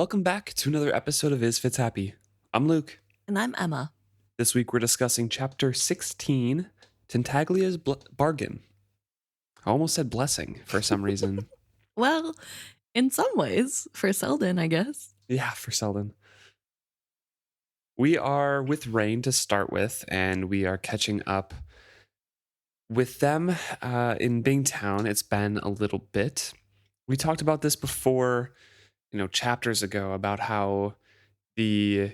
Welcome back to another episode of Is Fitz Happy? I'm Luke. And I'm Emma. This week we're discussing Chapter 16, Tintaglia's Bargain. I almost said blessing for some reason. Well, in some ways, for Selden, I guess. Yeah, for Selden. We are with Rain to start with, and we are catching up with them in Bingtown. It's been a little bit. We talked about this before, chapters ago, about how the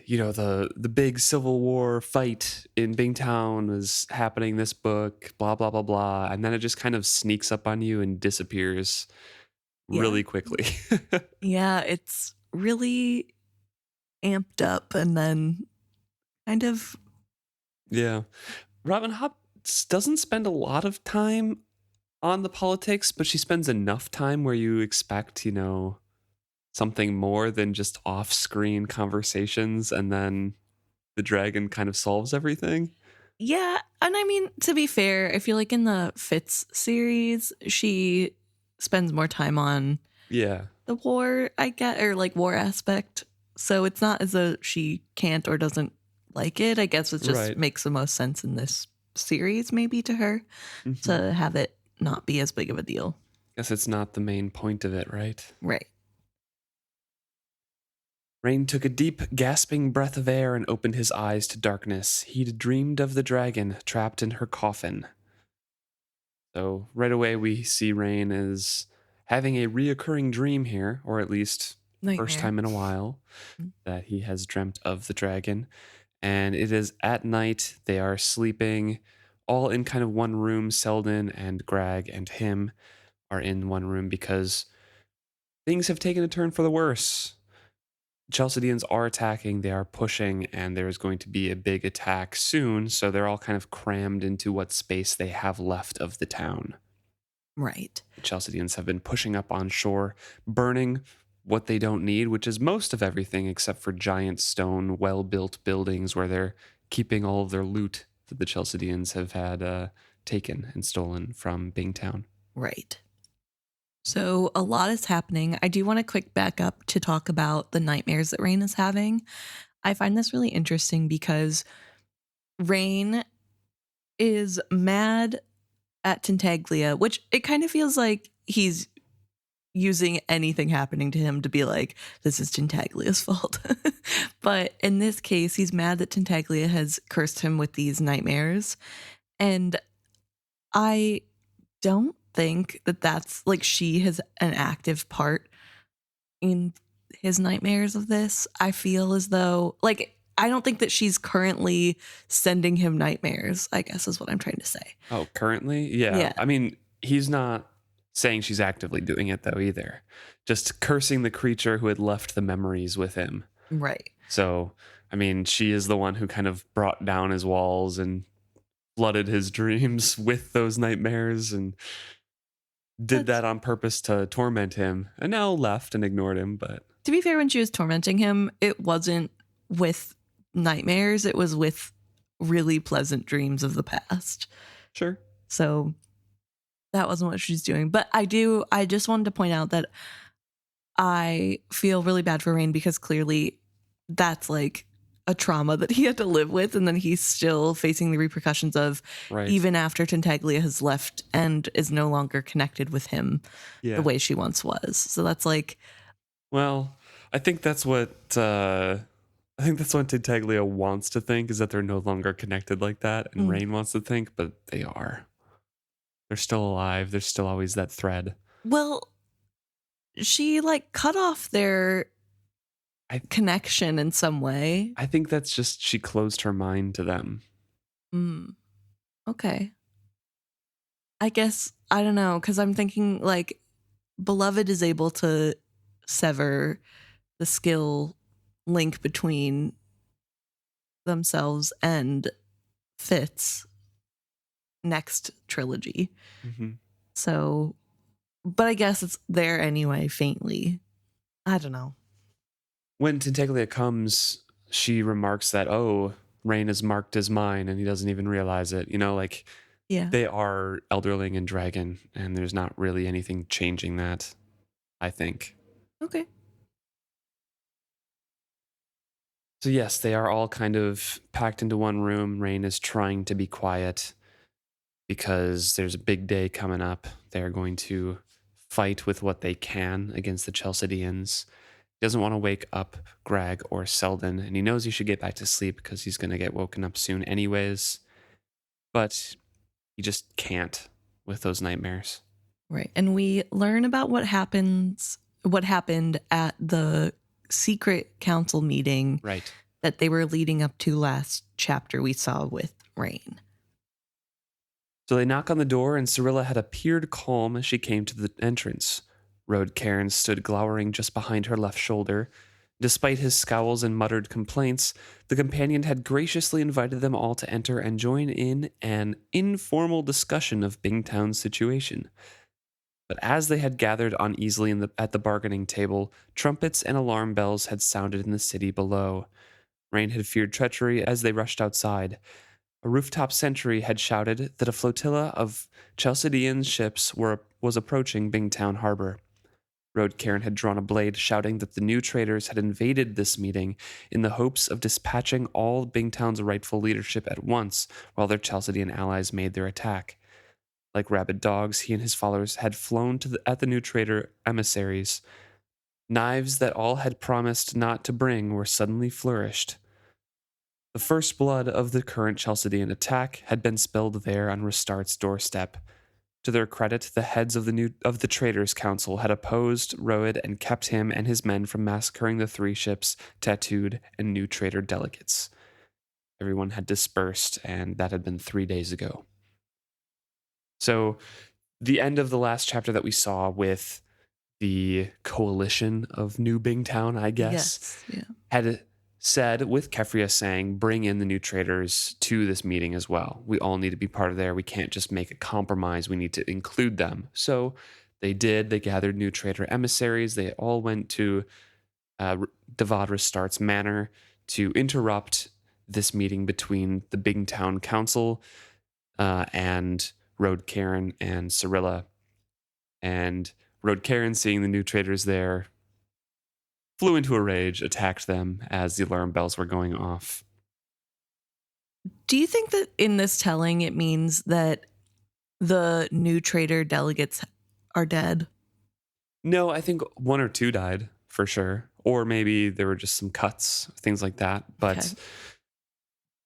big Civil War fight in Bingtown was happening this book, blah blah blah blah, and then it just kind of sneaks up on you and disappears really quickly. Yeah, it's really amped up and then kind of... Yeah. Robin Hobb doesn't spend a lot of time on the politics, but she spends enough time where you expect, something more than just off-screen conversations, and then the dragon kind of solves everything. Yeah, and I mean, to be fair, I feel like in the Fitz series, she spends more time on the war, I get, or like war aspect. So it's not as though she can't or doesn't like it. I guess it just makes the most sense in this series, maybe, to her, to have it not be as big of a deal. Guess it's not the main point of it, right? Right. Rain took a deep, gasping breath of air and opened his eyes to darkness. He'd dreamed of the dragon trapped in her coffin. So right away we see Rain as having a reoccurring dream here, or at least first time in a while, that he has dreamt of the dragon. And it is at night. They are sleeping all in kind of one room. Selden and Greg and him are in one room because things have taken a turn for the worse. Chalcedeans are attacking, they are pushing, and there's going to be a big attack soon, so they're all kind of crammed into what space they have left of the town. Right. The Chalcedeans have been pushing up on shore, burning what they don't need, which is most of everything except for giant stone, well-built buildings where they're keeping all of their loot that the Chalcedeans have had taken and stolen from Bingtown. Right. So a lot is happening. I do want to quick back up to talk about the nightmares that Rain is having. I find this really interesting because Rain is mad at Tintaglia, which it kind of feels like he's using anything happening to him to be like, this is Tintaglia's fault. But in this case, he's mad that Tintaglia has cursed him with these nightmares. And I don't think that that's like she has an active part in his nightmares of this. I feel as though, like, I don't think that she's currently sending him nightmares, I guess is what I'm trying to say. Oh, currently? Yeah. I mean, he's not saying she's actively doing it, though, either. Just cursing the creature who had left the memories with him. Right. So, I mean, she is the one who kind of brought down his walls and flooded his dreams with those nightmares and did that on purpose to torment him, and now left and ignored him. But to be fair, when she was tormenting him, it wasn't with nightmares. It was with really pleasant dreams of the past. Sure. So that wasn't what she's doing. But I just wanted to point out that I feel really bad for Rain because clearly that's like a trauma that he had to live with, and then he's still facing the repercussions of even after Tintaglia has left and is no longer connected with him the way she once was. So that's like, well, I think that's what Tintaglia wants to think, is that they're no longer connected like that, and Rain wants to think, but they are. They're still alive. There's still always that thread. Well, she like cut off their connection in some way. I think that's just she closed her mind to them. Okay. I guess, I don't know, because I'm thinking like Beloved is able to sever the skill link between themselves and Fitz next trilogy. So, but I guess it's there anyway, faintly. I don't know. When Tintaglia comes, she remarks that, Rain is marked as mine, and he doesn't even realize it. They are Elderling and Dragon, and there's not really anything changing that, I think. Okay. So yes, they are all kind of packed into one room. Rain is trying to be quiet because there's a big day coming up. They're going to fight with what they can against the Chalcedeans. He doesn't want to wake up Greg or Selden, and he knows he should get back to sleep because he's going to get woken up soon anyways. But he just can't with those nightmares. Right. And we learn about what happened at the secret council meeting Right. that they were leading up to last chapter we saw with Rain. So they knock on the door, and Cyrilla had appeared calm as she came to the entrance. Road Cairn stood glowering just behind her left shoulder. Despite his scowls and muttered complaints, the companion had graciously invited them all to enter and join in an informal discussion of Bingtown's situation. But as they had gathered uneasily at the bargaining table, trumpets and alarm bells had sounded in the city below. Rain had feared treachery as they rushed outside. A rooftop sentry had shouted that a flotilla of Chalcedean ships was approaching Bingtown harbor. Road Cairn had drawn a blade, shouting that the new traders had invaded this meeting in the hopes of dispatching all Bingtown's rightful leadership at once while their Chalcedean allies made their attack. Like rabid dogs, he and his followers had flown at the new trader emissaries. Knives that all had promised not to bring were suddenly flourished. The first blood of the current Chalcedean attack had been spilled there on Restart's doorstep. To their credit, the heads of the Traders' Council had opposed Roed and kept him and his men from massacring the 3 ships, tattooed, and new trader delegates. Everyone had dispersed, and that had been 3 days ago. So, the end of the last chapter that we saw with the coalition of New Bingtown, I guess, had said, with Kefria saying, bring in the new traders to this meeting as well. We all need to be part of there. We can't just make a compromise. We need to include them. So they did. They gathered new trader emissaries. They all went to Devad Restart's manor to interrupt this meeting between the Bingtown Council and Road Cairn and Cyrilla. And Road Cairn, seeing the new traders there, flew into a rage, attacked them as the alarm bells were going off. Do you think that in this telling it means that the new trader delegates are dead? No, I think 1 or 2 died for sure. Or maybe there were just some cuts, things like that. But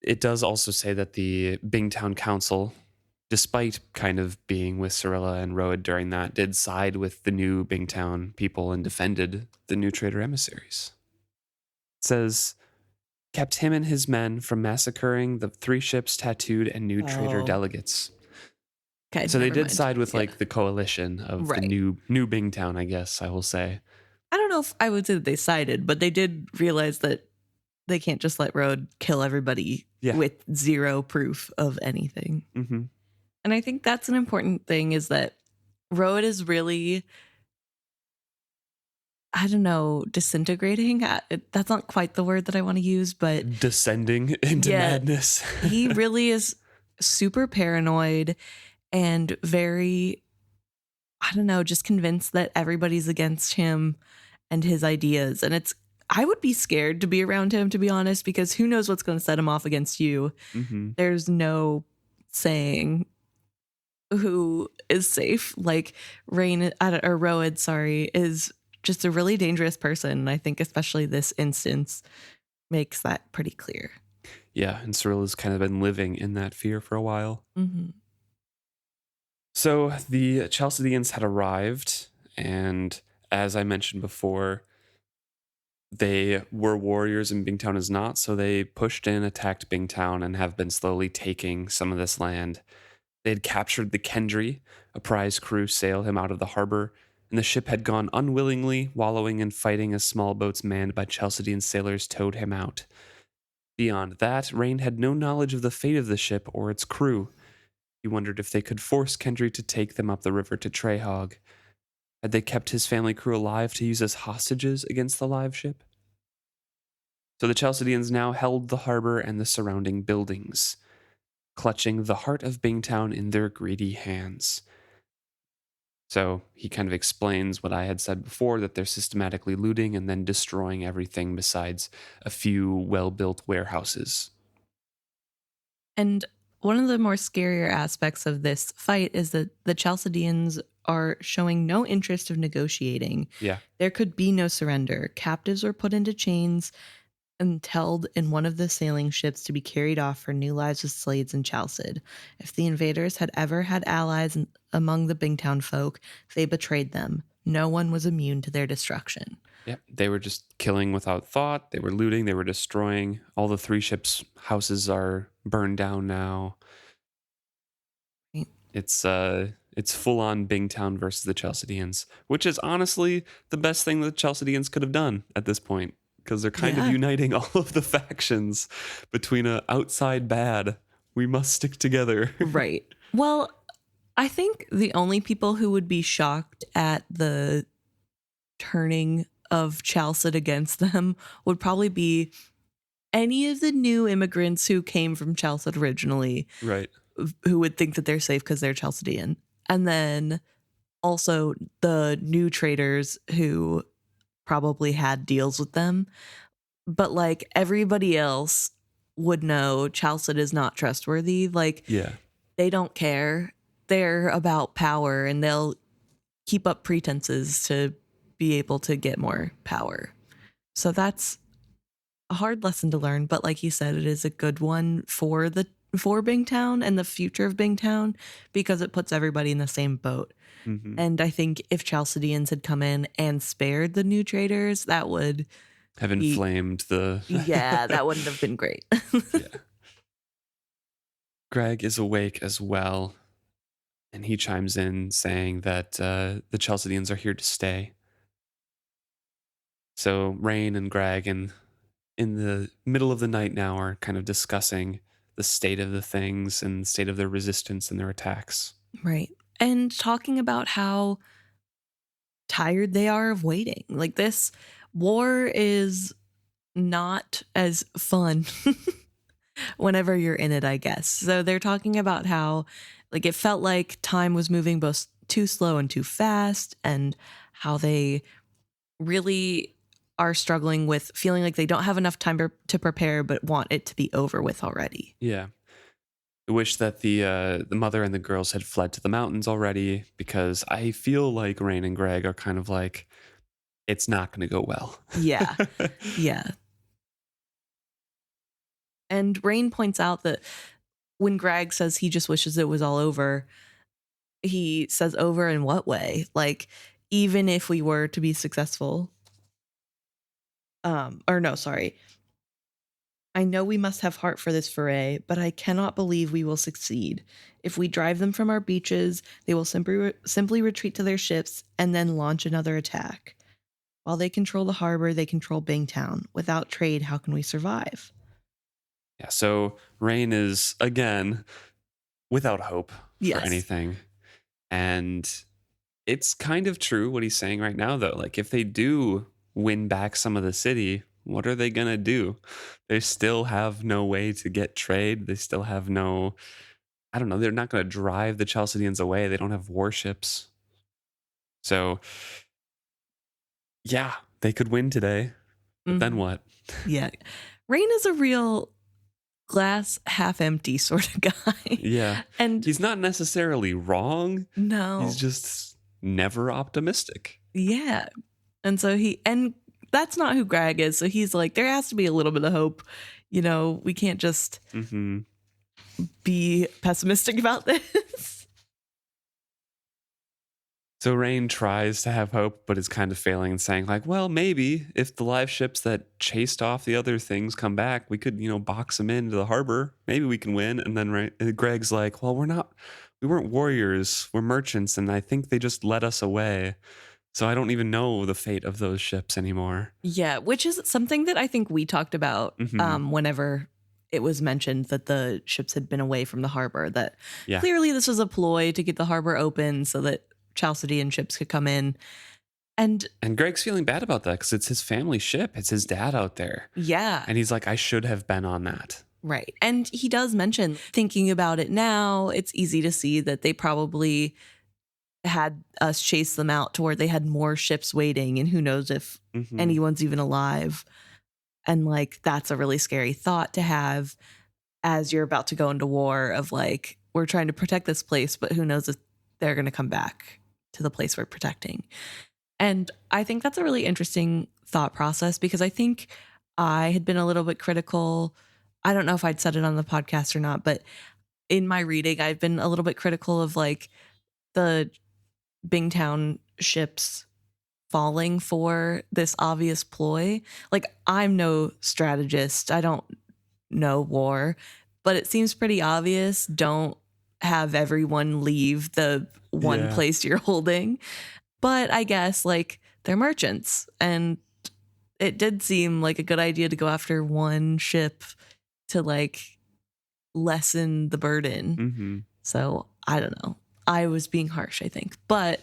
it does also say that the Bingtown Council, despite kind of being with Cyrilla and Roed during that, did side with the new Bingtown people and defended the new trader emissaries. It says, kept him and his men from massacring the 3 ships, tattooed, and new trader delegates. Okay, so they did side with like the coalition of right. the new Bingtown, I guess I will say. I don't know if I would say that they sided, but they did realize that they can't just let Roed kill everybody with 0 proof of anything. Mm-hmm. And I think that's an important thing, is that Roed is really, I don't know, disintegrating. That's not quite the word that I want to use, but descending into madness. He really is super paranoid and very, I don't know, just convinced that everybody's against him and his ideas. And I would be scared to be around him, to be honest, because who knows what's going to set him off against you. Mm-hmm. There's no saying who is safe. Like Roed, is just a really dangerous person. And I think especially this instance makes that pretty clear. Yeah, and Cyrilla's kind of been living in that fear for a while. Mm-hmm. So the Chalcedeans had arrived, and as I mentioned before, they were warriors and Bingtown is not, so they pushed in, attacked Bingtown, and have been slowly taking some of this land. They had captured the Kendry, a prize crew sailed him out of the harbor, and the ship had gone unwillingly, wallowing and fighting as small boats manned by Chalcedean sailors towed him out. Beyond that, Rain had no knowledge of the fate of the ship or its crew. He wondered if they could force Kendry to take them up the river to Trehog. Had they kept his family crew alive to use as hostages against the live ship? So the Chalcedeans now held the harbor and the surrounding buildings, clutching the heart of Bingtown in their greedy hands. So he kind of explains what I had said before, that they're systematically looting and then destroying everything besides a few well-built warehouses. And one of the more scarier aspects of this fight is that the Chalcedeans are showing no interest of negotiating. Yeah. There could be no surrender. Captives were put into chains and held in one of the sailing ships to be carried off for new lives with slaves in Chalced. If the invaders had ever had allies among the Bingtown folk, they betrayed them. No one was immune to their destruction. Yep. They were just killing without thought. They were looting. They were destroying. All the 3 ships' houses are burned down now. Right. It's full on Bingtown versus the Chalcedeans, which is honestly the best thing the Chalcedeans could have done at this point, because they're kind of uniting all of the factions between a outside bad. We must stick together. Right. Well, I think the only people who would be shocked at the turning of Chalced against them would probably be any of the new immigrants who came from Chalced originally, Right. who would think that they're safe because they're Chalcedean. And then also the new traders who probably had deals with them. But like everybody else would know Chalced is not trustworthy. Like, Yeah. they don't care. They're about power, and they'll keep up pretenses to be able to get more power. So that's a hard lesson to learn, but like you said, it is a good one for Bingtown and the future of Bingtown, because it puts everybody in the same boat. Mm-hmm. And I think if Chalcedeans had come in and spared the new traders, that would have inflamed the... Yeah, that wouldn't have been great. Yeah. Greg is awake as well, and he chimes in saying that the Chalcedeans are here to stay. So Rain and Greg, in the middle of the night now, are kind of discussing the state of the things and the state of their resistance and their attacks. Right. And talking about how tired they are of waiting. Like, this war is not as fun whenever you're in it, I guess. So they're talking about how, like, it felt like time was moving both too slow and too fast, and how they really are struggling with feeling like they don't have enough time to prepare, but want it to be over with already. Yeah. I wish that the mother and the girls had fled to the mountains already, because I feel like Rain and Greg are kind of like, it's not going to go well. Yeah. Yeah. And Rain points out that when Greg says he just wishes it was all over, he says, over in what way? Like, even if we were to be successful, or no, sorry. I know we must have heart for this foray, but I cannot believe we will succeed. If we drive them from our beaches, they will simply retreat to their ships and then launch another attack. While they control the harbor, they control Bingtown. Without trade, how can we survive? Yeah, so Rain is, again, without hope for anything. And it's kind of true what he's saying right now, though. Like, if they do win back some of the city, what are they going to do? They still have no way to get trade. They still have no, I don't know, they're not going to drive the Chalcedeans away. They don't have warships. So, yeah, they could win today. But then what? Yeah. Rain is a real glass half empty sort of guy. Yeah. And he's not necessarily wrong. No. He's just never optimistic. Yeah. And so and that's not who Greg is. So he's like, there has to be a little bit of hope. You know, we can't just be pessimistic about this. So Rain tries to have hope, but is kind of failing and saying, like, well, maybe if the live ships that chased off the other things come back, we could, box them into the harbor. Maybe we can win. And then Greg's like, well, we weren't warriors. We're merchants. And I think they just led us away. So I don't even know the fate of those ships anymore. Yeah, which is something that I think we talked about whenever it was mentioned that the ships had been away from the harbor, that clearly this was a ploy to get the harbor open so that Chalcedean ships could come in. And Greg's feeling bad about that because it's his family ship. It's his dad out there. Yeah. And he's like, I should have been on that. Right. And he does mention, thinking about it now, it's easy to see that they probably had us chase them out to where they had more ships waiting, and who knows if anyone's even alive. And like, that's a really scary thought to have as you're about to go into war of like, we're trying to protect this place, but who knows if they're going to come back to the place we're protecting. And I think that's a really interesting thought process, because I think I had been a little bit critical. I don't know if I'd said it on the podcast or not, but in my reading, I've been a little bit critical of like the Bingtown ships falling for this obvious ploy. Like, I'm no strategist. I don't know war, but it seems pretty obvious. Don't have everyone leave the one place you're holding. But I guess like they're merchants, and it did seem like a good idea to go after one ship to like lessen the burden. So I don't know. I was being harsh, I think. But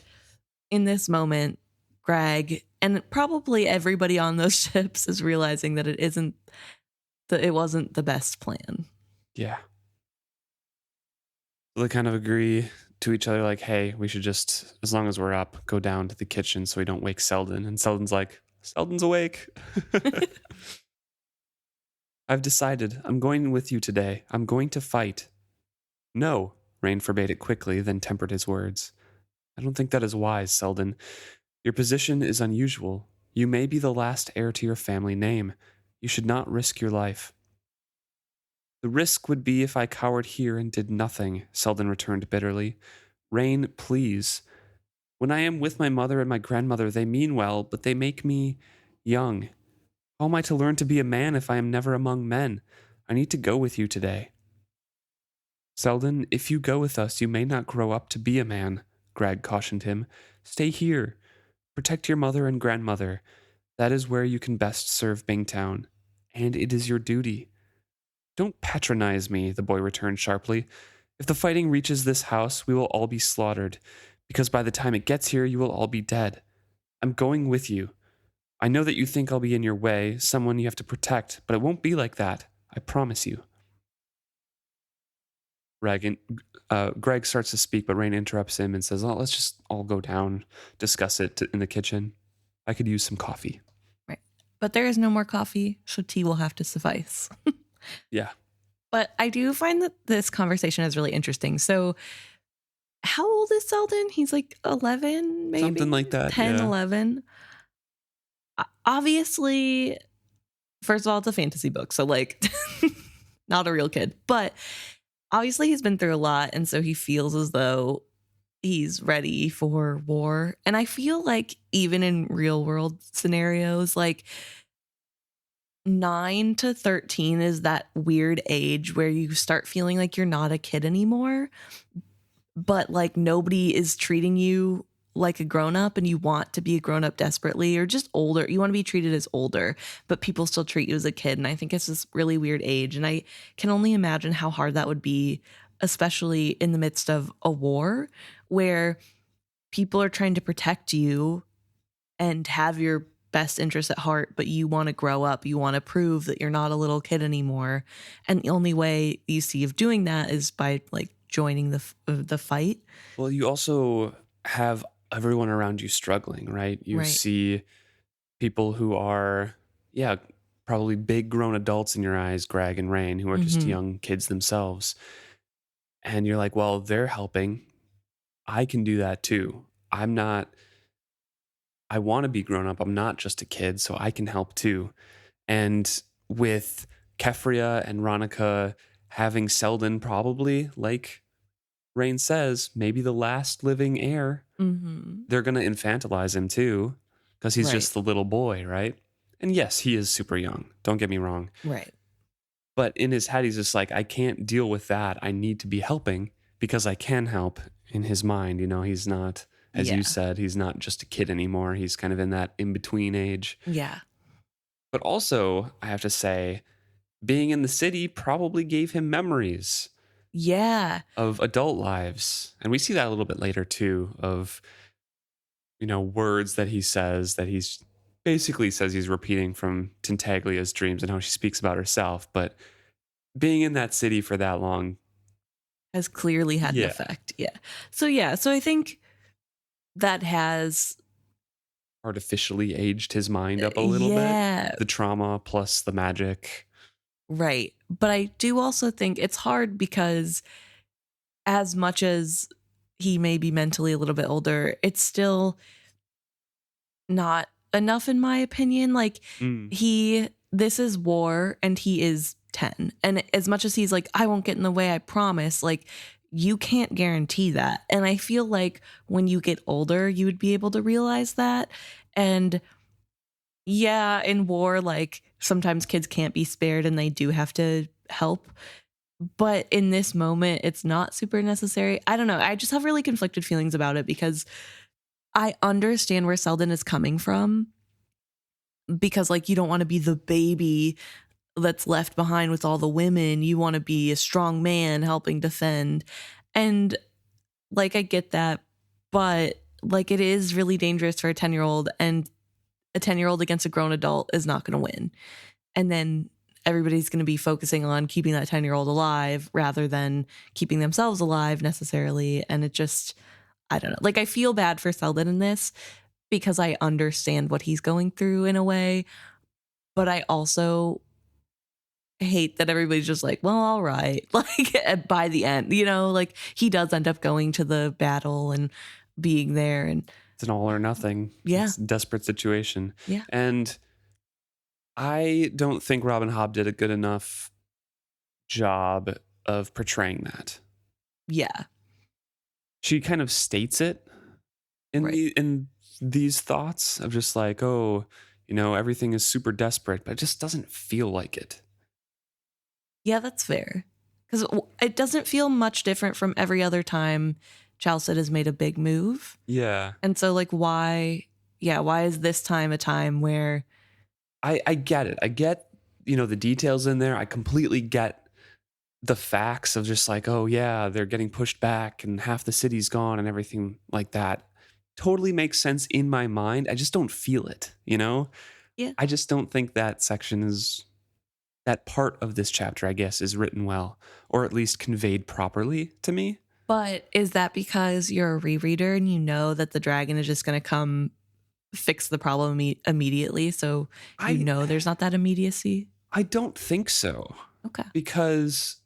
in this moment, Greg and probably everybody on those ships is realizing that it wasn't the best plan. Yeah. They kind of agree to each other, like, hey, we should just, as long as we're up, go down to the kitchen so we don't wake Selden. And Selden's like, Selden's awake. I've decided. I'm going with you today. I'm going to fight. No, Rain forbade it quickly, then tempered his words. I don't think that is wise, Selden. Your position is unusual. You may be the last heir to your family name. You should not risk your life. The risk would be if I cowered here and did nothing, Selden returned bitterly. Rain, please. When I am with my mother and my grandmother, they mean well, but they make me young. How am I to learn to be a man if I am never among men? I need to go with you today. Selden, if you go with us, you may not grow up to be a man, Greg cautioned him. Stay here. Protect your mother and grandmother. That is where you can best serve Bingtown. And it is your duty. Don't patronize me, the boy returned sharply. If the fighting reaches this house, we will all be slaughtered, because by the time it gets here, you will all be dead. I'm going with you. I know that you think I'll be in your way, someone you have to protect, but it won't be like that. I promise you. Greg starts to speak, but Rain interrupts him and says, oh, let's just all go down, discuss it in the kitchen. I could use some coffee. Right. But there is no more coffee, so tea will have to suffice. Yeah. But I do find that this conversation is really interesting. So how old is Selden? He's like 11, maybe? Something like that, 10, yeah. 11. Obviously, first of all, it's a fantasy book, so like not a real kid. But obviously he's been through a lot, and so he feels as though he's ready for war. And I feel like even in real world scenarios, like 9 to 13 is that weird age where you start feeling like you're not a kid anymore, but like nobody is treating you like a grown-up, and you want to be a grown-up desperately, or just older. You want to be treated as older, but people still treat you as a kid. And I think it's this really weird age. And I can only imagine how hard that would be, especially in the midst of a war where people are trying to protect you and have your best interests at heart, but you want to grow up. You want to prove that you're not a little kid anymore. And the only way you see of doing that is by like joining the fight. Well, you also have everyone around you struggling, right? You see people who are, probably big grown adults in your eyes, Greg and Rain, who are just young kids themselves. And you're like, well, they're helping. I can do that too. I want to be grown up. I'm not just a kid, so I can help too. And with Kefria and Ronica having Selden probably, like Rain says, maybe the last living heir, they're going to infantilize him too, because he's just the little boy, right? And yes, he is super young. Don't get me wrong. Right. But in his head, he's just like, I can't deal with that. I need to be helping because I can help in his mind. You know, he's not, as you said, he's not just a kid anymore. He's kind of in that in-between age. Yeah. But also, I have to say, being in the city probably gave him memories. Yeah. Of adult lives. And we see that a little bit later too, of, words that he says that he's basically says he's repeating from Tintaglia's dreams and how she speaks about herself. But being in that city for that long has clearly had an effect. Yeah. So I think that has artificially aged his mind up a little bit. yeah, The trauma plus the magic. right. But I do also think it's hard because as much as he may be mentally a little bit older, it's still not enough in my opinion. Like Mm. this is war and he is 10. And as much as he's like, I won't get in the way, I promise, like you can't guarantee that. And I feel like when you get older, you would be able to realize that. And yeah, in war, like sometimes kids can't be spared and they do have to help. But in this moment, it's not super necessary. I don't know. I just have really conflicted feelings about it because I understand where Selden is coming from because, like, you don't want to be the baby that's left behind with all the women. You want to be a strong man helping defend. And, like, I get that. But, like, it is really dangerous for a 10-year-old, and a 10-year-old against a grown adult is not going to win. And then everybody's going to be focusing on keeping that 10-year-old alive rather than keeping themselves alive necessarily. And it just, I don't know. Like, I feel bad for Selden in this because I understand what he's going through in a way. But I also hate that everybody's just like, well, all right. Like, by the end, you know, like he does end up going to the battle and being there. And It's an all or nothing. Yeah. It's a desperate situation. Yeah. And I don't think Robin Hobb did a good enough job of portraying that. Yeah. She kind of states it in Right. in these thoughts of just like, oh, you know, everything is super desperate, but it just doesn't feel like it. Yeah, that's fair. Because it doesn't feel much different from every other time Chalced has made a big move. Yeah. And so, like, why is this time a time where... I get it. I get, you know, the details in there. I completely get the facts of just like, oh yeah, they're getting pushed back and half the city's gone and everything like that. Totally makes sense in my mind. I just don't feel it, you know? Yeah. I just don't think that section is, that part of this chapter, I guess, is written well, or at least conveyed properly to me. But is that because you're a rereader and you know that the dragon is just going to come fix the problem immediately? So you know there's not that immediacy? I don't think so. Okay. Because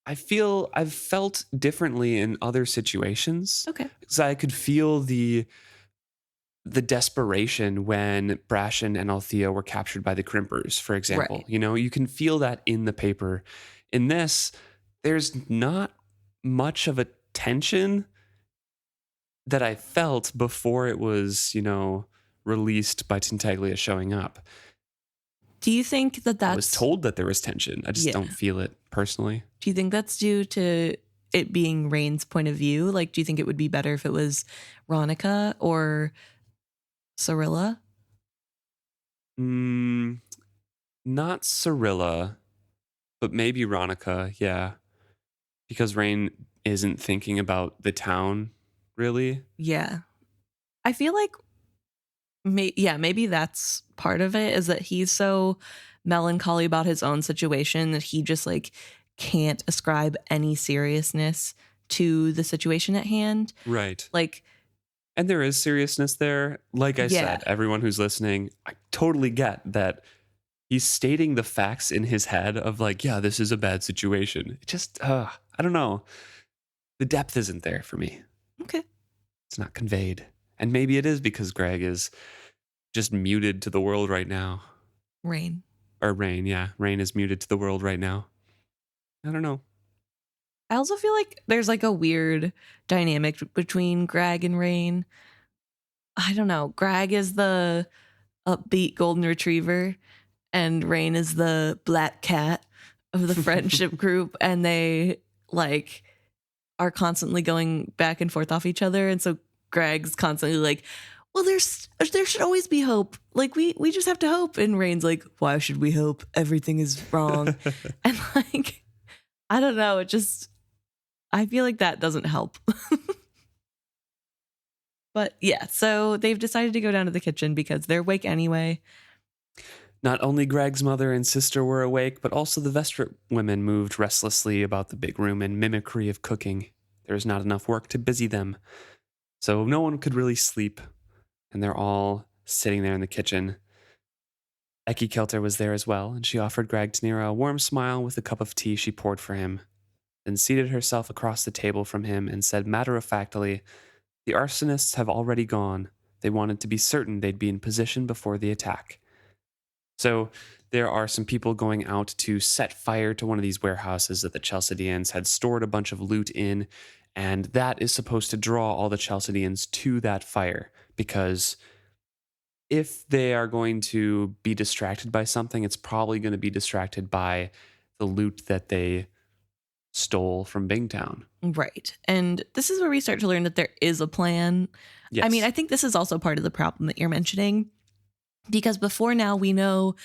I've felt differently in other situations. Okay. Because I could feel the desperation when Brashen and Althea were captured by the Crimpers, for example. Right. You know, you can feel that in the paper. In this, there's not much of a tension that I felt before it was, you know, released by Tintaglia showing up. Do you think that that's... I was told that there was tension. I just don't feel it personally. Do you think that's due to it being Rain's point of view? Like, do you think it would be better if it was Ronica or Cyrilla? Not Cyrilla, but maybe Ronica, yeah. Because Rain isn't thinking about the town, really. Yeah. I feel like, maybe that's part of it, is that he's so melancholy about his own situation that he just, like, can't ascribe any seriousness to the situation at hand. Right. Like... And there is seriousness there. Like I said, everyone who's listening, I totally get that he's stating the facts in his head of like, yeah, this is a bad situation. It just, I don't know. The depth isn't there for me. Okay. It's not conveyed. And maybe it is because Greg is just muted to the world right now. Rain, yeah. Rain is muted to the world right now. I don't know. I also feel like there's like a weird dynamic between Greg and Rain. I don't know. Greg is the upbeat golden retriever and Rain is the black cat of the friendship group. And they like are constantly going back and forth off each other. And so Greg's constantly like, well, there should always be hope. Like we just have to hope. And Rain's like, why should we hope? Everything is wrong. And like, I don't know. I feel like that doesn't help. But yeah, so they've decided to go down to the kitchen because they're awake anyway. Not only Greg's mother and sister were awake, but also the Vestrit women moved restlessly about the big room in mimicry of cooking. There was not enough work to busy them. So no one could really sleep, and they're all sitting there in the kitchen. Kelter was there as well, and she offered Greg Tenira a warm smile with a cup of tea she poured for him, then seated herself across the table from him and said matter-of-factly, "The arsonists have already gone. They wanted to be certain they'd be in position before the attack." So there are some people going out to set fire to one of these warehouses that the Chalcedeans had stored a bunch of loot in, and that is supposed to draw all the Chalcedeans to that fire, because if they are going to be distracted by something, it's probably going to be distracted by the loot that they stole from Bingtown. Right. And this is where we start to learn that there is a plan. Yes. I mean, I think this is also part of the problem that you're mentioning, because before now we know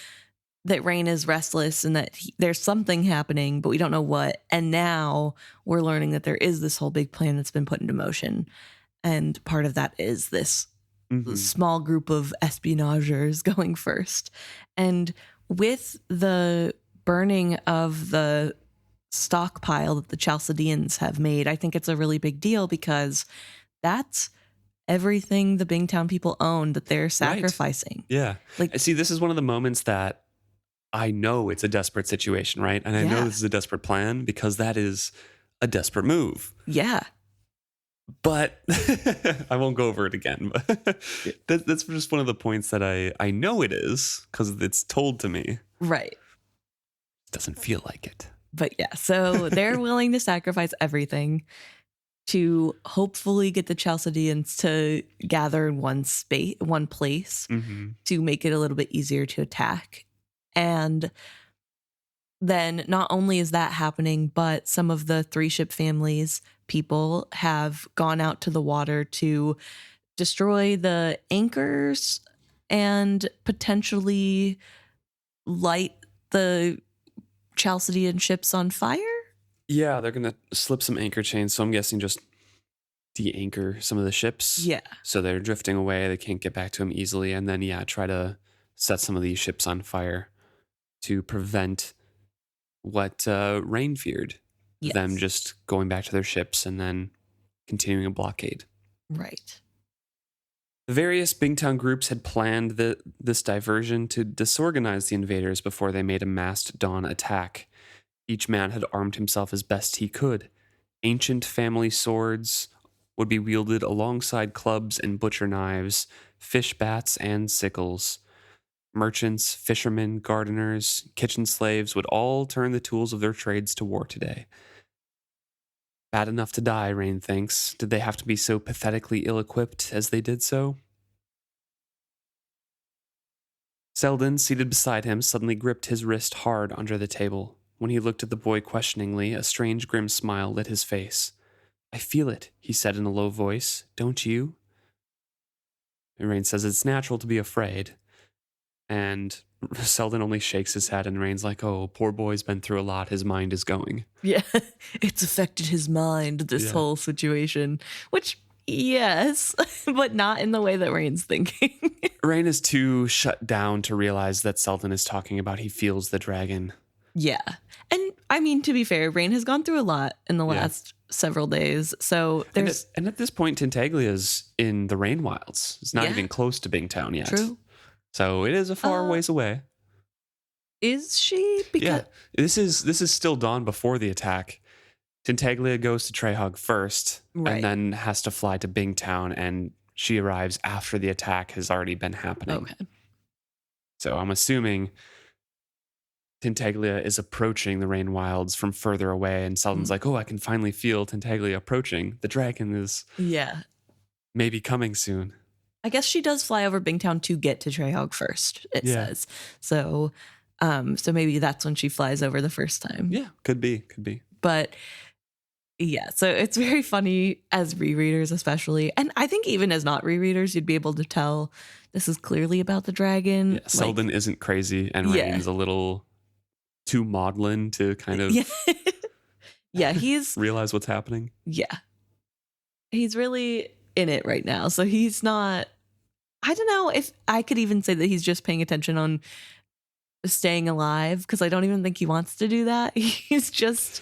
that Rain is restless and that there's something happening, but we don't know what. And now we're learning that there is this whole big plan that's been put into motion. And part of that is this small group of espionagers going first. And with the burning of the stockpile that the Chalcedeans have made, I think it's a really big deal, because that's everything the Bingtown people own that they're sacrificing. Right. Yeah. Like, see, this is one of the moments that I know it's a desperate situation, right? And I know this is a desperate plan, because that is a desperate move. Yeah. But I won't go over it again. But that's just one of the points that I know it is, because it's told to me. Right. It doesn't feel like it. But yeah, so they're willing to sacrifice everything to hopefully get the Chalcedeans to gather in one place, to make it a little bit easier to attack. And then not only is that happening, but some of the 3-ship families people have gone out to the water to destroy the anchors and potentially light the Chalcedean ships on fire. Yeah, they're going to slip some anchor chains. So I'm guessing just de-anchor some of the ships. Yeah. So they're drifting away. They can't get back to them easily. And then, try to set some of these ships on fire to prevent what Rain feared. Yes. Them just going back to their ships and then continuing a blockade. Right. The various Bingtown groups had planned this diversion to disorganize the invaders before they made a massed dawn attack. Each man had armed himself as best he could. Ancient family swords would be wielded alongside clubs and butcher knives, fish bats and sickles. Merchants, fishermen, gardeners, kitchen slaves would all turn the tools of their trades to war today. Bad enough to die, Rain thinks. Did they have to be so pathetically ill-equipped as they did so? Selden, seated beside him, suddenly gripped his wrist hard under the table. When he looked at the boy questioningly, a strange grim smile lit his face. "I feel it," he said in a low voice. "Don't you?" And Rain says it's natural to be afraid. And Selden only shakes his head, and Rain's like, "Oh, poor boy's been through a lot. His mind is going." Yeah, it's affected his mind, this whole situation. Which, yes, but not in the way that Rain's thinking. Rain is too shut down to realize that Selden is talking about he feels the dragon. Yeah. And I mean, to be fair, Rain has gone through a lot in the last several days. So there's... And at this point, Tintaglia is in the Rain Wilds. It's not even close to Bingtown yet. True. So it is a far ways away. Is she? Because this is still dawn before the attack. Tintaglia goes to Trehog first, and then has to fly to Bingtown, and she arrives after the attack has already been happening. Okay. So I'm assuming Tintaglia is approaching the Rain Wilds from further away, and Selden's like, "Oh, I can finally feel Tintaglia approaching. The dragon is maybe coming soon." I guess she does fly over Bingtown to get to Trehog first, it says. So maybe that's when she flies over the first time. Yeah, could be. But yeah, so it's very funny as rereaders especially. And I think even as not rereaders, you'd be able to tell this is clearly about the dragon. Yeah, Selden isn't crazy, and Rain's a little too maudlin to kind of he's realize what's happening. Yeah. He's really in it right now. So he's not, I don't know if I could even say that he's just paying attention on staying alive, because I don't even think he wants to do that. He's just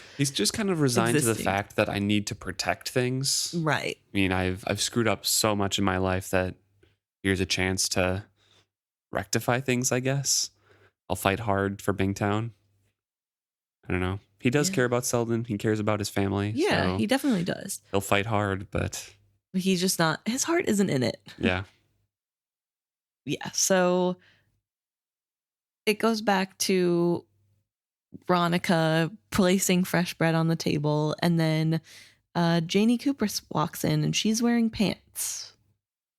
kind of resigned to the existing. fact that I need to protect things. Right. I mean, I've screwed up so much in my life that here's a chance to rectify things, I guess. I'll fight hard for Bingtown. I don't know. He does Yeah. care about Selden. He cares about his family. Yeah, so he definitely does. he'll fight hard, but He's just not, his heart isn't in it. yeah. Yeah. So it goes back to Veronica placing fresh bread on the table, and then Janie Khuprus walks in and she's wearing pants.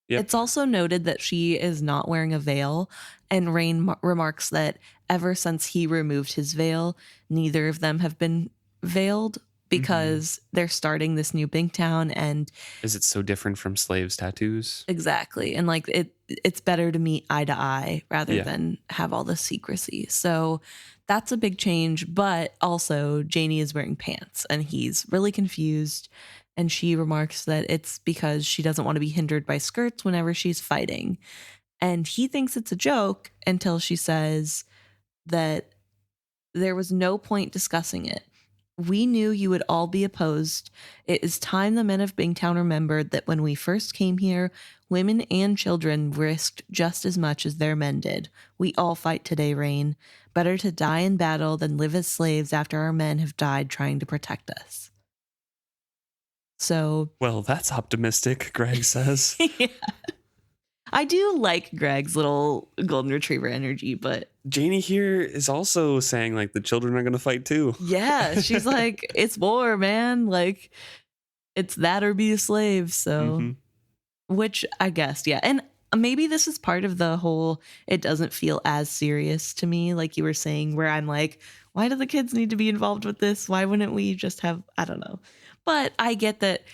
Yep. It's also noted that she is not wearing a veil, and Rain remarks that ever since he removed his veil, neither of them have been veiled because they're starting this new Bingtown, and Is it so different from slaves' tattoos? exactly, and like it's better to meet eye to eye rather than have all the secrecy. So that's a big change, but also Janie is wearing pants and he's really confused, and she remarks that it's because she doesn't want to be hindered by skirts whenever she's fighting. And he thinks it's a joke until she says that there was no point discussing it. We knew you would all be opposed. It is time the men of Bingtown remembered that when we first came here, women and children risked just as much as their men did. We all fight today, Rain. Better to die in battle than live as slaves after our men have died trying to protect us. So, well, that's optimistic, Greg says. yeah. I do like Greg's little golden retriever energy, but Janie here is also saying like the children are going to fight too. yeah, she's like, it's war, man. Like, it's that or be a slave. So, which I guess, yeah. And maybe this is part of the whole, it doesn't feel as serious to me, like you were saying, where I'm like, why do the kids need to be involved with this? Why wouldn't we just have, I don't know. But I get that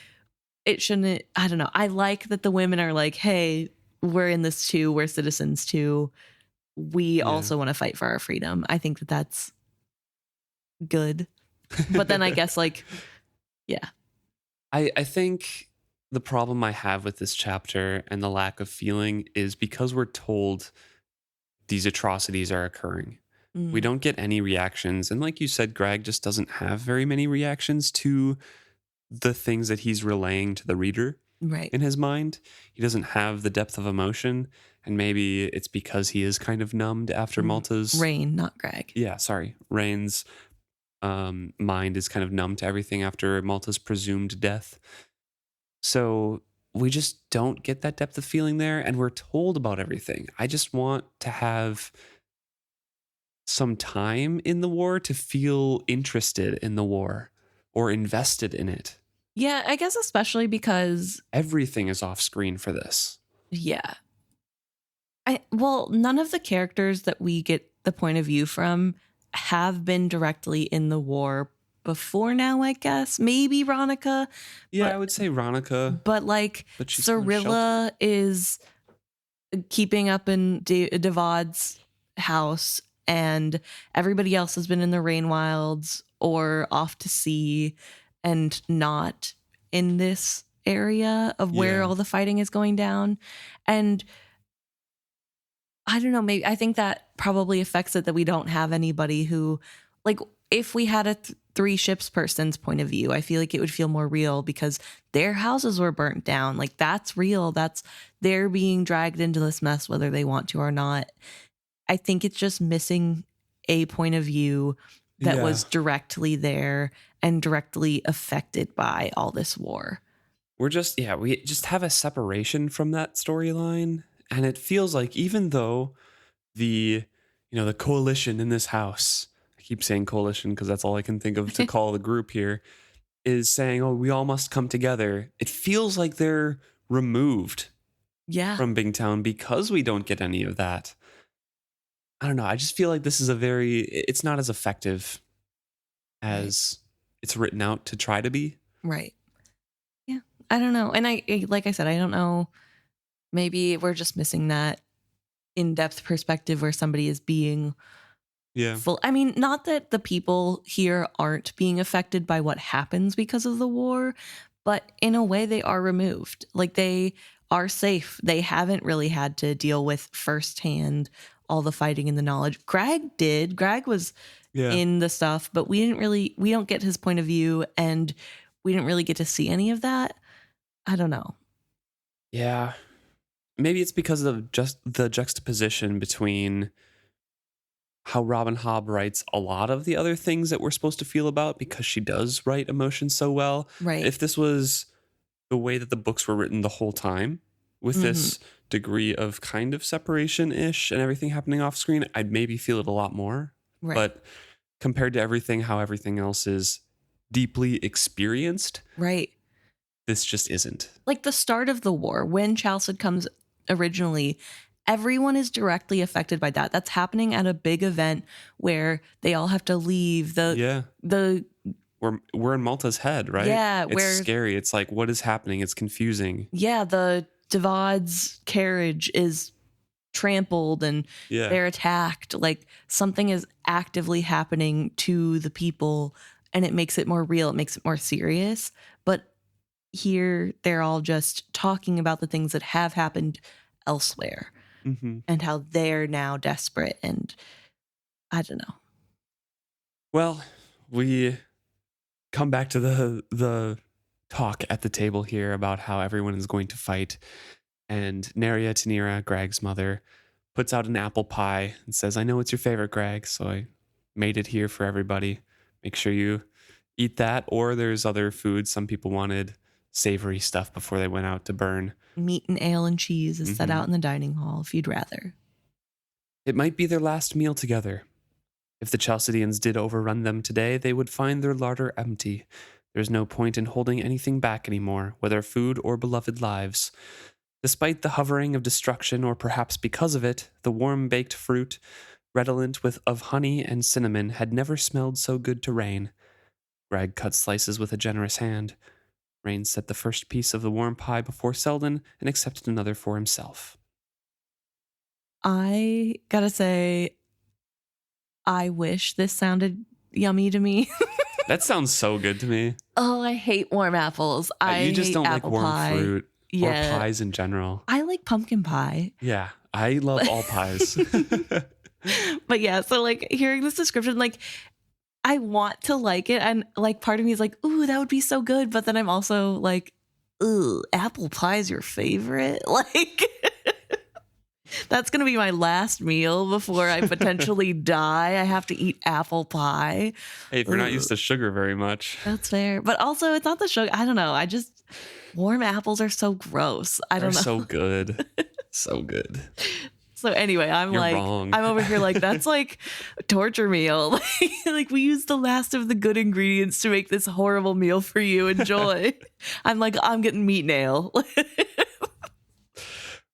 it shouldn't, I don't know. I like that the women are like, hey, we're in this too. We're citizens too. We also want to fight for our freedom. I think that that's good. But then I guess like, yeah. I think the problem I have with this chapter and the lack of feeling is because we're told these atrocities are occurring. We don't get any reactions. And like you said, Greg just doesn't have very many reactions to the things that he's relaying to the reader. Right. In his mind, he doesn't have the depth of emotion, and maybe it's because he is kind of numbed after Malta's Rain, not Greg. Yeah, sorry, Rain's mind is kind of numb to everything after Malta's presumed death. So we just don't get that depth of feeling there, and we're told about everything. I just want to have some time in the war to feel interested in the war or invested in it. Yeah, I guess especially because everything is off screen for this. Yeah. Well, none of the characters that we get the point of view from have been directly in the war before now, I guess. Maybe Ronica. Yeah, I would say Ronica. But like Cirilla is keeping up in Devod's house, and everybody else has been in the Rain Wilds or off to sea and not in this area of where all the fighting is going down. And I don't know, maybe I think that probably affects it that we don't have anybody who, like, if we had a three ships person's point of view, I feel like it would feel more real because their houses were burnt down. Like, that's real. That's they're being dragged into this mess, whether they want to or not. I think it's just missing a point of view that was directly there and directly affected by all this war. We just have a separation from that storyline. And it feels like even though the coalition in this house, I keep saying coalition because that's all I can think of to call the group here, is saying, oh, we all must come together. It feels like they're removed from Bingtown because we don't get any of that. I don't know. I just feel like this is it's not as effective as it's written out to try to be. Right. Yeah. I don't know. And like I said, I don't know. Maybe we're just missing that in-depth perspective where somebody is being full. I mean, not that the people here aren't being affected by what happens because of the war, but in a way they are removed. Like, they are safe. They haven't really had to deal with firsthand all the fighting and the knowledge. Greg did. Greg was in the stuff, but we don't get his point of view, and we didn't really get to see any of that. I don't know. Yeah. Maybe it's because of just the juxtaposition between how Robin Hobb writes a lot of the other things that we're supposed to feel about, because she does write emotions so well. Right. If this was the way that the books were written the whole time, with this degree of kind of separation-ish and everything happening off screen, I'd maybe feel it a lot more. Right. But compared to how everything else is deeply experienced, right, this just isn't. Like the start of the war, when Chalced comes originally, everyone is directly affected by that. That's happening at a big event where they all have to leave. We're in Malta's head, right? Yeah, it's scary. It's like, what is happening? It's confusing. Yeah, the Devad's carriage is trampled and they're attacked. Like something is actively happening to the people, and it makes it more real. It makes it more serious. But here, they're all just talking about the things that have happened elsewhere and how they're now desperate. And I don't know. Well, we come back to the talk at the table here about how everyone is going to fight. And Neria, Tenira, Greg's mother, puts out an apple pie and says, I know it's your favorite, Greg, so I made it here for everybody. Make sure you eat that. Or there's other foods. Some people wanted savory stuff before they went out to burn. Meat and ale and cheese is set out in the dining hall if you'd rather. It might be their last meal together. If the Chalcedeans did overrun them today, they would find their larder empty. There's no point in holding anything back anymore, whether food or beloved lives. Despite the hovering of destruction, or perhaps because of it, the warm baked fruit, redolent of honey and cinnamon, had never smelled so good to Rain. Greg cut slices with a generous hand. Rain set the first piece of the warm pie before Selden and accepted another for himself. I gotta say, I wish this sounded yummy to me. That sounds so good to me. Oh, I hate warm apples. You just hate don't like apple warm pie. fruit or pies in general. I like pumpkin pie. Yeah, I love all pies. But yeah, so like hearing this description, like I want to like it, and like part of me is like, ooh, that would be so good. But then I'm also like, ooh, apple pie is your favorite? Like that's gonna be my last meal before I potentially die. I have to eat apple pie. Hey, if you're not used to sugar very much. That's fair. But also it's not the sugar. I don't know. I just warm apples are so gross. I don't know. They're so good. So good. So anyway, You're wrong. I'm over here like, that's like a torture meal. Like we used the last of the good ingredients to make this horrible meal for you. Enjoy. I'm like, I'm getting meat nail.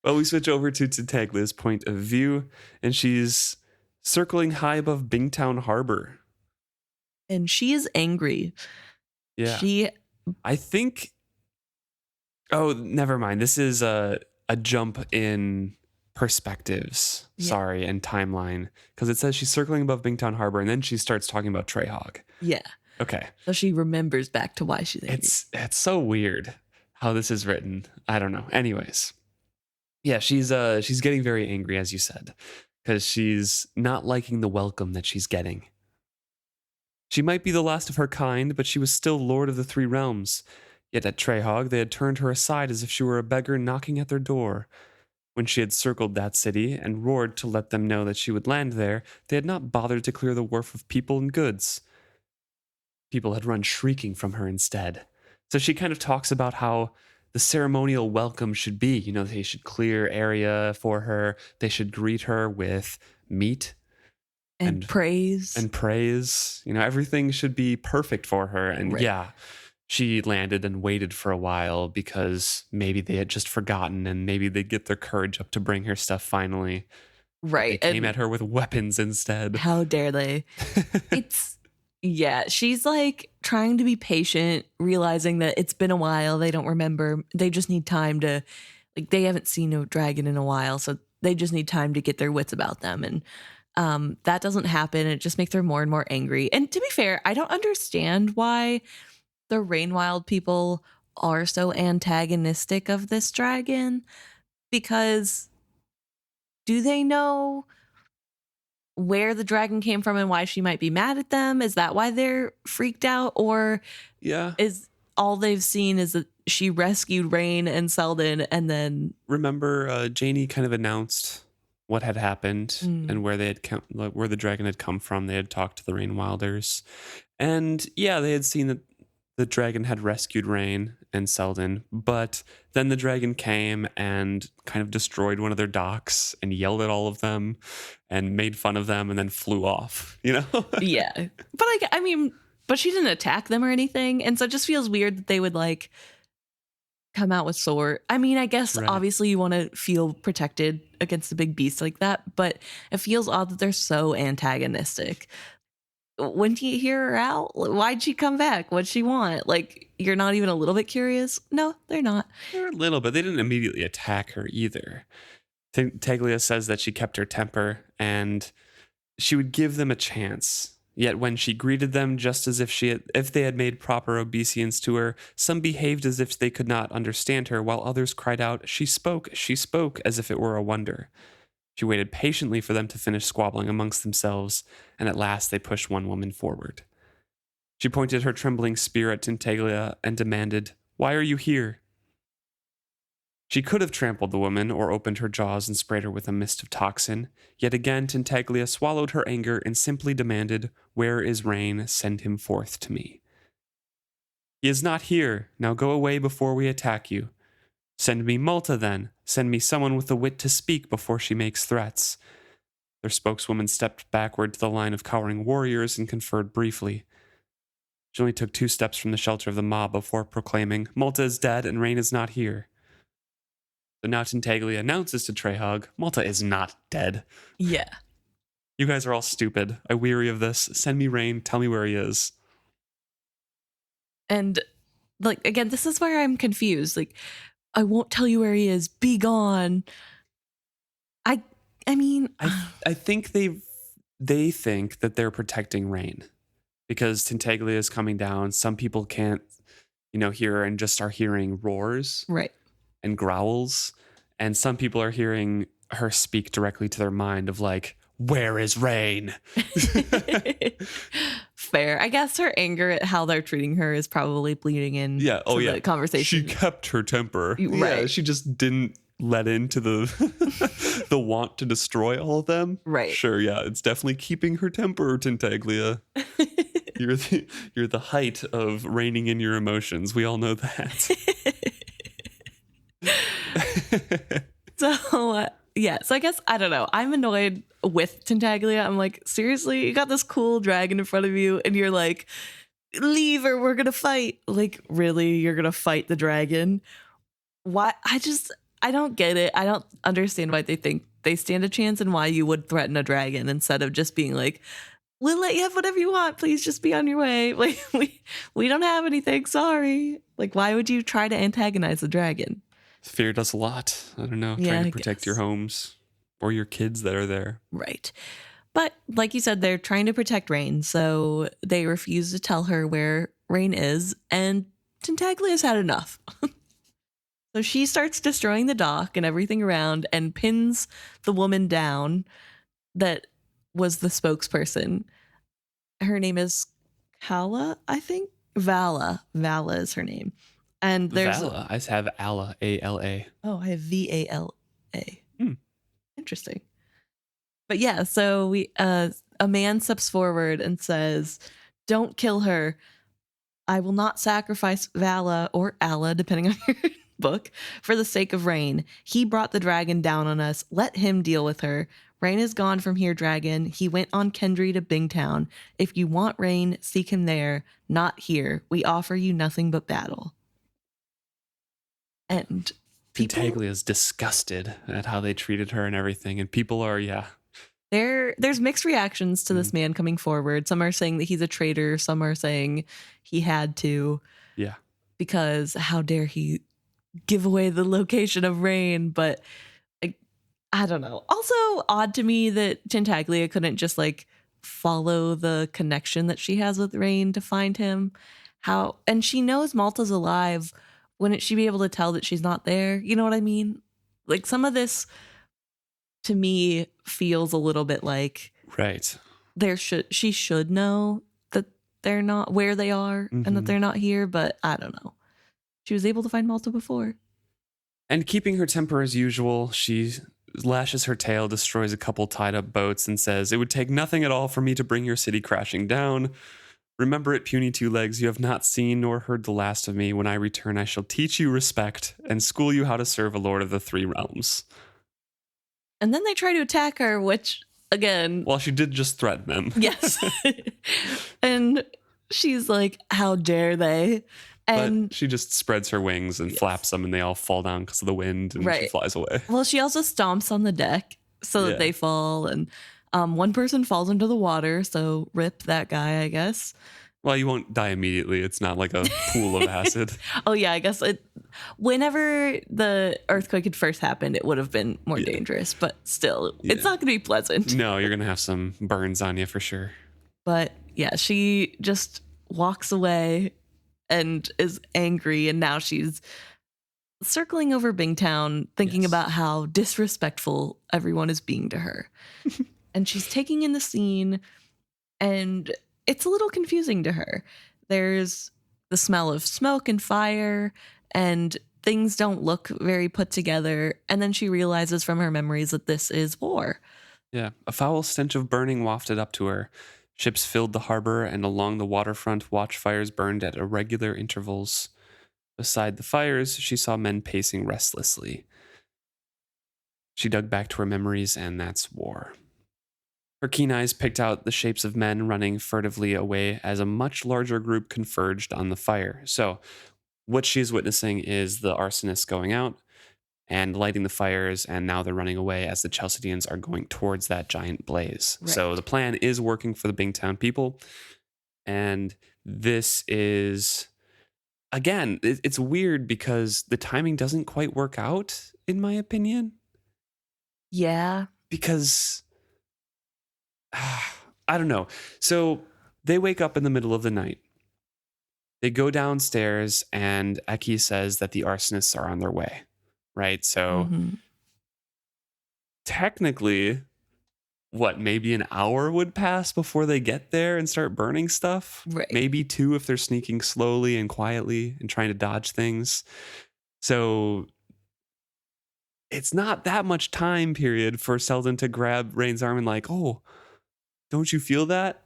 Well, we switch over to Tintaglia's point of view, and she's circling high above Bingtown Harbor. And she is angry. Yeah. I think... Oh, never mind. This is a jump in perspectives, and timeline, because it says she's circling above Bingtown Harbor, and then she starts talking about Treyhawk. Yeah. Okay. So she remembers back to why she's angry. It's so weird how this is written. I don't know. Anyways, yeah, she's getting very angry, as you said, because she's not liking the welcome that she's getting. She might be the last of her kind, but she was still Lord of the Three Realms. Yet at Treyhawk, they had turned her aside as if she were a beggar knocking at their door. When she had circled that city and roared to let them know that she would land there, they had not bothered to clear the wharf of people and goods. People had run shrieking from her instead. So she kind of talks about how the ceremonial welcome should be. You know, they should clear area for her. They should greet her with meat. And praise. And praise. You know, everything should be perfect for her. And she landed and waited for a while because maybe they had just forgotten and maybe they'd get their courage up to bring her stuff finally. Right. They came at her with weapons instead. How dare they? She's like trying to be patient, realizing that it's been a while. They don't remember. They just need time to, like, they haven't seen no dragon in a while. So they just need time to get their wits about them. And that doesn't happen. It just makes her more and more angry. And to be fair, I don't understand why the Rainwild people are so antagonistic of this dragon, because do they know where the dragon came from and why she might be mad at them. Is that why they're freaked out? Or Yeah. is all they've seen is that she rescued Rain and Selden and then... Remember, Janie kind of announced what had happened and where they had where the dragon had come from. They had talked to the Rain Wilders. And yeah, they had seen that the dragon had rescued Rain and Selden, but then the dragon came and kind of destroyed one of their docks and yelled at all of them and made fun of them and then flew off, you know? Yeah. But I mean, but she didn't attack them or anything. And so it just feels weird that they would like come out with sword. I mean, I guess obviously you want to feel protected against a big beast like that, but it feels odd that they're so antagonistic. When do you hear her out? Why'd she come back? What'd she want? Like, you're not even a little bit curious? No, they're not. They're a little, but they didn't immediately attack her either. Tintaglia says that she kept her temper and she would give them a chance. Yet when she greeted them just as if they had made proper obeisance to her, some behaved as if they could not understand her, while others cried out, she spoke, as if it were a wonder. She waited patiently for them to finish squabbling amongst themselves, and at last they pushed one woman forward. She pointed her trembling spear at Tintaglia and demanded, "Why are you here?" She could have trampled the woman or opened her jaws and sprayed her with a mist of toxin. Yet again Tintaglia swallowed her anger and simply demanded, "Where is Rain? Send him forth to me." "He is not here. Now go away before we attack you." "Send me Malta then. Send me someone with the wit to speak before she makes threats." Their spokeswoman stepped backward to the line of cowering warriors and conferred briefly. She only took 2 steps from the shelter of the mob before proclaiming, "Malta is dead and Rain is not here." So now Tintaglia announces to Trehog, "Malta is not dead." Yeah. "You guys are all stupid. I weary of this. Send me Rain. Tell me where he is." And like, again, this is where I'm confused. Like, I won't tell you where he is. Be gone. I mean, I think they think that they're protecting Rain because Tintaglia is coming down. Some people can't, hear and just are hearing roars. Right. And growls, and some people are hearing her speak directly to their mind of like, "Where is Rain?" Fair. I guess her anger at how they're treating her is probably bleeding in the conversation. She kept her temper. Right. Yeah, she just didn't let into the the want to destroy all of them. Right. Sure, yeah, it's definitely keeping her temper, Tintaglia. You're the height of reining in your emotions. We all know that. So I guess, I don't know, I'm annoyed with Tintaglia. I'm like, seriously, you got this cool dragon in front of you and you're like, leave or we're gonna fight. Like, really, you're gonna fight the dragon? Why? I don't get it. I don't understand why they think they stand a chance and why you would threaten a dragon instead of just being like, we'll let you have whatever you want, please just be on your way. Like, we don't have anything, sorry. Like, why would you try to antagonize the dragon? Fear does a lot. I don't know. Yeah, trying to protect your homes or your kids that are there. Right. But like you said, they're trying to protect Rain, so they refuse to tell her where Rain is, and Tintaglia's had enough. So she starts destroying the dock and everything around and pins the woman down that was the spokesperson. Her name is Kala, I think. Vala. Vala is her name. And there's Vala. I have Ala, A-L-A. Oh, I have V-A-L-A. Interesting. But yeah, so a man steps forward and says, "Don't kill her. I will not sacrifice Vala or Allah, depending on your book, for the sake of Rain. He brought the dragon down on us. Let him deal with her. Rain is gone from here, dragon. He went on Kendry to Bingtown. If you want Rain, seek him there, not here. We offer you nothing but battle." And Tintaglia is disgusted at how they treated her and everything, and people are, there's mixed reactions to this man coming forward. Some are saying that he's a traitor. Some are saying he had to. Yeah. Because how dare he give away the location of Rain? But I don't know. Also odd to me that Tintaglia couldn't just like follow the connection that she has with Rain to find him. And she knows Malta's alive. Wouldn't she be able to tell that she's not there? You know what I mean? Like, some of this to me feels a little bit like Right. She should know that they're not where they are and that they're not here, but I don't know. She was able to find Malta before. And keeping her temper as usual, she lashes her tail, destroys a couple tied up boats, and says, "It would take nothing at all for me to bring your city crashing down. Remember it, puny two legs, you have not seen nor heard the last of me. When I return, I shall teach you respect and school you how to serve a lord of the three realms." And then they try to attack her, which, again... Well, she did just threaten them. Yes. And she's like, how dare they? And but she just spreads her wings and flaps them, and they all fall down because of the wind, and she flies away. Well, she also stomps on the deck so that they fall, and one person falls into the water, so rip that guy, I guess. Well, you won't die immediately. It's not like a pool of acid. Oh, yeah, I guess whenever the earthquake had first happened, it would have been more dangerous, but still, it's not going to be pleasant. No, you're going to have some burns on you for sure. But yeah, she just walks away and is angry, and now she's circling over Bingtown, thinking about how disrespectful everyone is being to her. And she's taking in the scene, and it's a little confusing to her. There's the smell of smoke and fire, and things don't look very put together. And then she realizes from her memories that this is war. Yeah, a foul stench of burning wafted up to her. Ships filled the harbor, and along the waterfront, watchfires burned at irregular intervals. Beside the fires, she saw men pacing restlessly. She dug back to her memories, and that's war. Her keen eyes picked out the shapes of men running furtively away as a much larger group converged on the fire. So, what she's witnessing is the arsonists going out and lighting the fires, and now they're running away as the Chalcedeans are going towards that giant blaze. Right. So the plan is working for the Bingtown people, and this is, again, it's weird because the timing doesn't quite work out, in my opinion. Yeah. Because, I don't know. So they wake up in the middle of the night. They go downstairs, and Eki says that the arsonists are on their way. Right. So technically, maybe an hour would pass before they get there and start burning stuff. Right. Maybe 2 if they're sneaking slowly and quietly and trying to dodge things. So it's not that much time period for Selden to grab Rain's arm and like, oh, don't you feel that?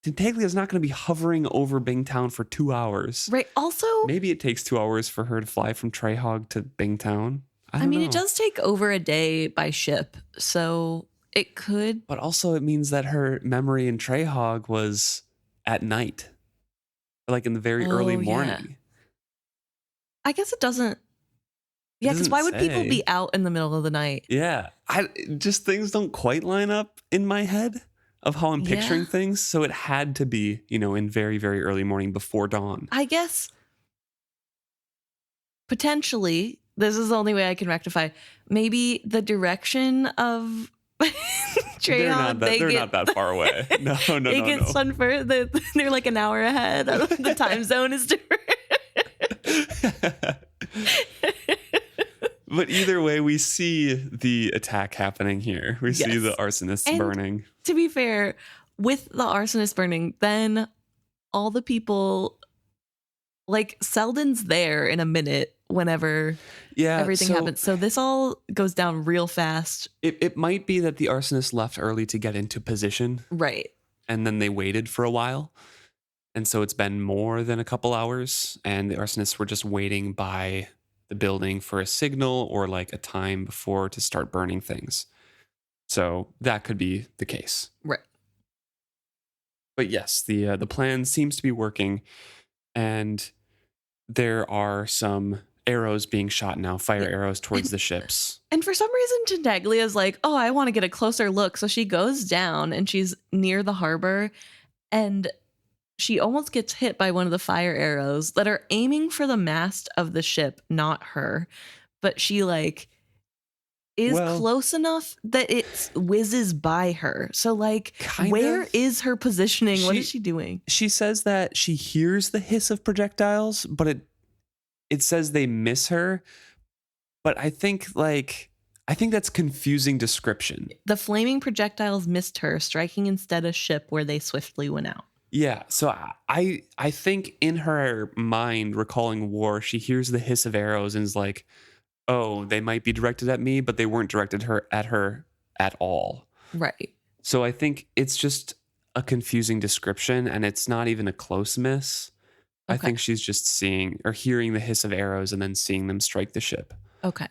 Tintaglia is not going to be hovering over Bingtown for 2 hours. Right. Also, maybe it takes 2 hours for her to fly from Treyhog to Bingtown. I mean, it does take over a day by ship, so it could. But also, it means that her memory in Treyhog was at night, like in the very early morning. Yeah. I guess it doesn't. Yeah, because why would people be out in the middle of the night? Yeah, just things don't quite line up in my head of how I'm picturing things. So it had to be, in very, very early morning before dawn. I guess potentially, this is the only way I can rectify. Maybe the direction of Treyhog, they're not that far away. No. They get sun first. They're like an hour ahead. The time zone is different. But either way, we see the attack happening here. We see the arsonists burning. To be fair, with the arsonists burning, then all the people, like Selden's there in a minute whenever everything happens. So this all goes down real fast. It might be that the arsonists left early to get into position. Right. And then they waited for a while. And so it's been more than a couple hours. And the arsonists were just waiting by the building for a signal or like a time before to start burning things. So that could be the case. Right. But yes, the plan seems to be working, and there are some arrows being shot now, fire arrows towards the ships. And for some reason, Tintaglia is like, oh, I want to get a closer look. So she goes down and she's near the harbor, and she almost gets hit by one of the fire arrows that are aiming for the mast of the ship, not her. But she is close enough that it whizzes by her. So where is her positioning? What is she doing? She says that she hears the hiss of projectiles, but it says they miss her. But I think I think that's confusing description. The flaming projectiles missed her, striking instead a ship where they swiftly went out. Yeah, so I think in her mind, recalling war, she hears the hiss of arrows and is like, "Oh, they might be directed at me, but they weren't directed at her at all." Right. So I think it's just a confusing description, and it's not even a close miss. I Okay. think she's just seeing or hearing the hiss of arrows and then seeing them strike the ship. Okay.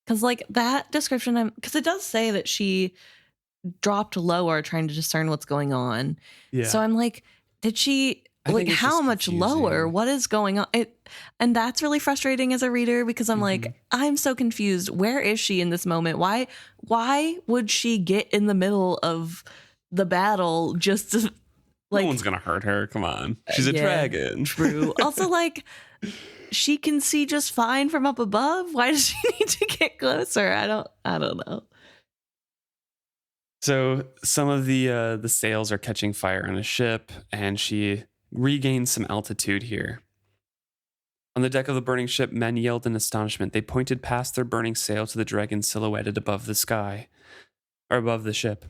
Because, like, that description, because it does say that she dropped lower trying to discern what's going on. Yeah. So I'm like, did she, I like, think it's how just much confusing. lower? What is going on? And that's really frustrating as a reader because I'm like, I'm so confused. Where is she in this moment? Why would she get in the middle of the battle just to, like, no one's gonna hurt her. Come on, she's a dragon. True. Also, like, she can see just fine from up above. Why does she need to get closer? I don't know. So some of the sails are catching fire on a ship, and she regains some altitude here. On the deck of the burning ship, men yelled in astonishment. They pointed past their burning sail to the dragon silhouetted above the sky, or above the ship.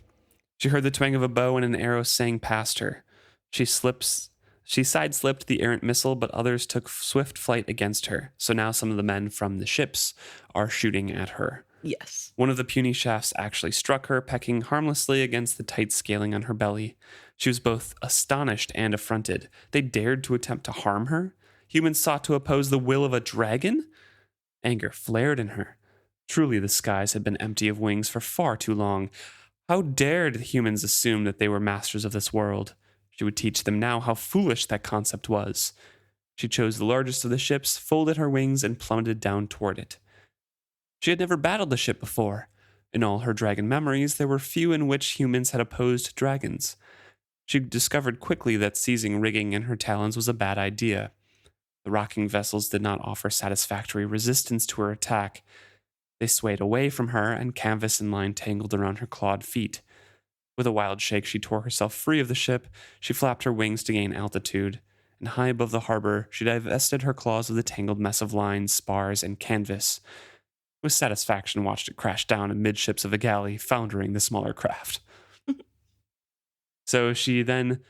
She heard the twang of a bow and an arrow sang past her. She sideslipped the errant missile, but others took swift flight against her. So now some of the men from the ships are shooting at her. Yes. One of the puny shafts actually struck her, pecking harmlessly against the tight scaling on her belly. She was both astonished and affronted. They dared to attempt to harm her? Humans sought to oppose the will of a dragon? Anger flared in her. Truly, the skies had been empty of wings for far too long. How dared humans assume that they were masters of this world? She would teach them now how foolish that concept was. She chose the largest of the ships, folded her wings, and plummeted down toward it. She had never battled the ship before. In all her dragon memories, there were few in which humans had opposed dragons. She discovered quickly that seizing rigging in her talons was a bad idea. The rocking vessels did not offer satisfactory resistance to her attack. They swayed away from her, and canvas and line tangled around her clawed feet. With a wild shake, she tore herself free of the ship. She flapped her wings to gain altitude, and high above the harbor, she divested her claws of the tangled mess of lines, spars, and canvas. With satisfaction, watched it crash down amidships of a galley, foundering the smaller craft. So she then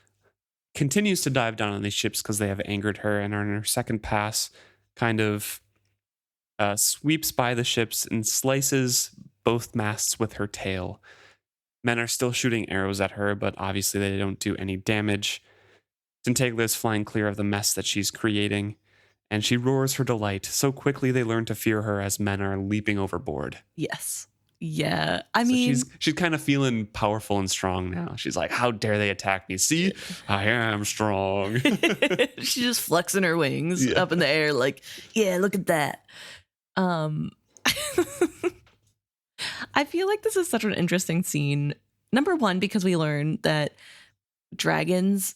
continues to dive down on these ships because they have angered her, and on her second pass, kind of sweeps by the ships and slices both masts with her tail. Men are still shooting arrows at her, but obviously they don't do any damage. Tintaglia is flying clear of the mess that she's creating, and she roars her delight. So quickly they learn to fear her as men are leaping overboard. Yes. Yeah. I mean, she's kind of feeling powerful and strong now. She's like, how dare they attack me? See, I am strong. she's just flexing her wings up in the air like, yeah, look at that. I feel like this is such an interesting scene. Number one, because we learn that dragons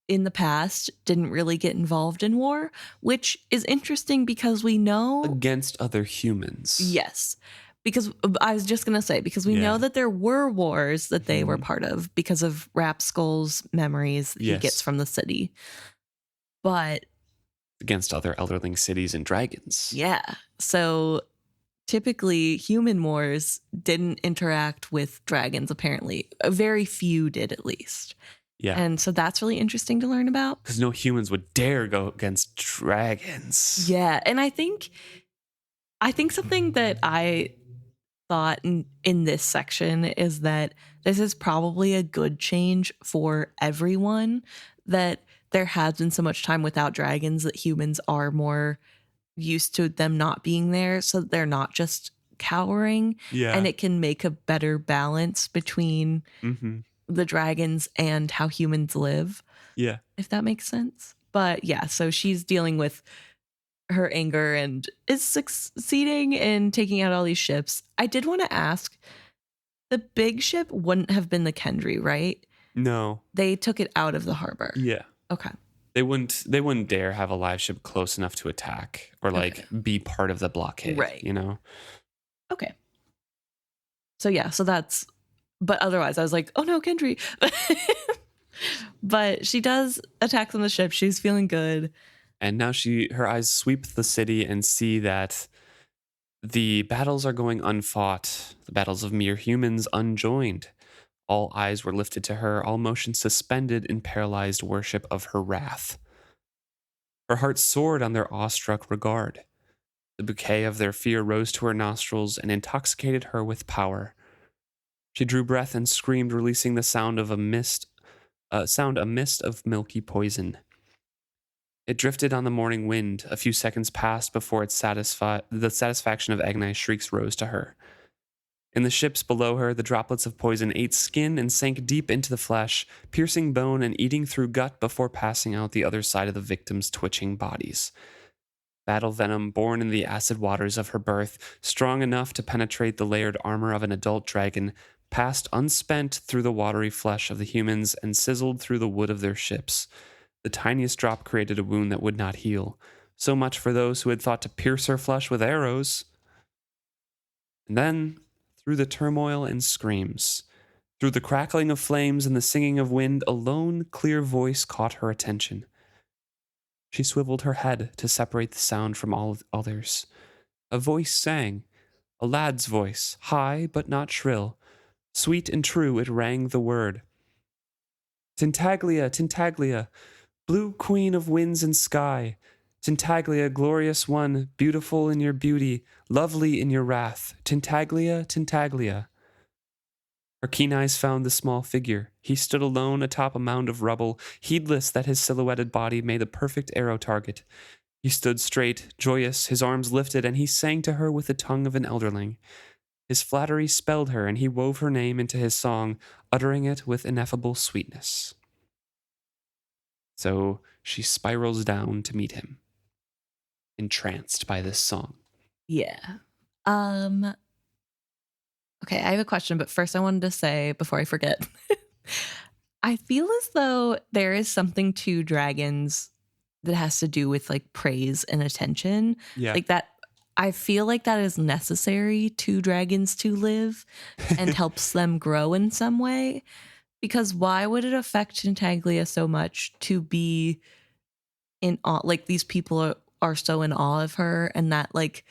in the past didn't really get involved in war, which is interesting because we know... Against other humans. Yes. Because I was just going to say, because we know that there were wars that they were part of because of Rapskull's memories that he gets from the city. But... Against other Elderling cities and dragons. Yeah. So... Typically, human wars didn't interact with dragons, apparently. Very few did, at least. Yeah. And so that's really interesting to learn about. Because no humans would dare go against dragons. Yeah. And I think something that I thought in this section is that this is probably a good change for everyone, that there has been so much time without dragons that humans are more used to them not being there, so that they're not just cowering. Yeah. And it can make a better balance between the dragons and how humans live. Yeah. If that makes sense. But yeah, so she's dealing with her anger and is succeeding in taking out all these ships. I did want to ask, the big ship wouldn't have been the Kendry, right? No. They took it out of the harbor. Yeah. Okay. They wouldn't dare have a live ship close enough to attack or be part of the blockade. Right. You know? Okay. So yeah, so that's, but otherwise I was like, oh no, Kendry. But she does attack on the ship. She's feeling good. And now her eyes sweep the city and see that The battles are going unfought, the battles of mere humans unjoined. All eyes were lifted to her, all motion suspended in paralyzed worship of her wrath. Her heart soared on their awestruck regard. The bouquet of their fear rose to her nostrils and intoxicated her with power. She drew breath and screamed, releasing the sound of a mist of milky poison. It drifted on the morning wind. A few seconds passed before the satisfaction of agonized shrieks rose to her. In the ships below her, the droplets of poison ate skin and sank deep into the flesh, piercing bone and eating through gut before passing out the other side of the victims' twitching bodies. Battle venom born in the acid waters of her birth, strong enough to penetrate the layered armor of an adult dragon, passed unspent through the watery flesh of the humans and sizzled through the wood of their ships. The tiniest drop created a wound that would not heal. So much for those who had thought to pierce her flesh with arrows. And then, through the turmoil and screams, through the crackling of flames and the singing of wind, a lone, clear voice caught her attention. She swiveled her head to separate the sound from all others. A voice sang, a lad's voice, high but not shrill. Sweet and true it rang the word. Tintaglia, Tintaglia, blue queen of winds and sky. Tintaglia, glorious one, beautiful in your beauty, lovely in your wrath. Tintaglia, Tintaglia. Her keen eyes found the small figure. He stood alone atop a mound of rubble, heedless that his silhouetted body made a perfect arrow target. He stood straight, joyous, his arms lifted, and he sang to her with the tongue of an elderling. His flattery spelled her, and he wove her name into his song, uttering it with ineffable sweetness. So she spirals down to meet him, entranced by this song. Yeah. Okay, I have a question, but first I wanted to say, before I forget, I feel as though there is something to dragons that has to do with like praise and attention. Yeah. Like that, I feel like that is necessary to dragons to live and helps them grow in some way. Because why would it affect Tintaglia so much to be in awe? Like these people are so in awe of her, and that like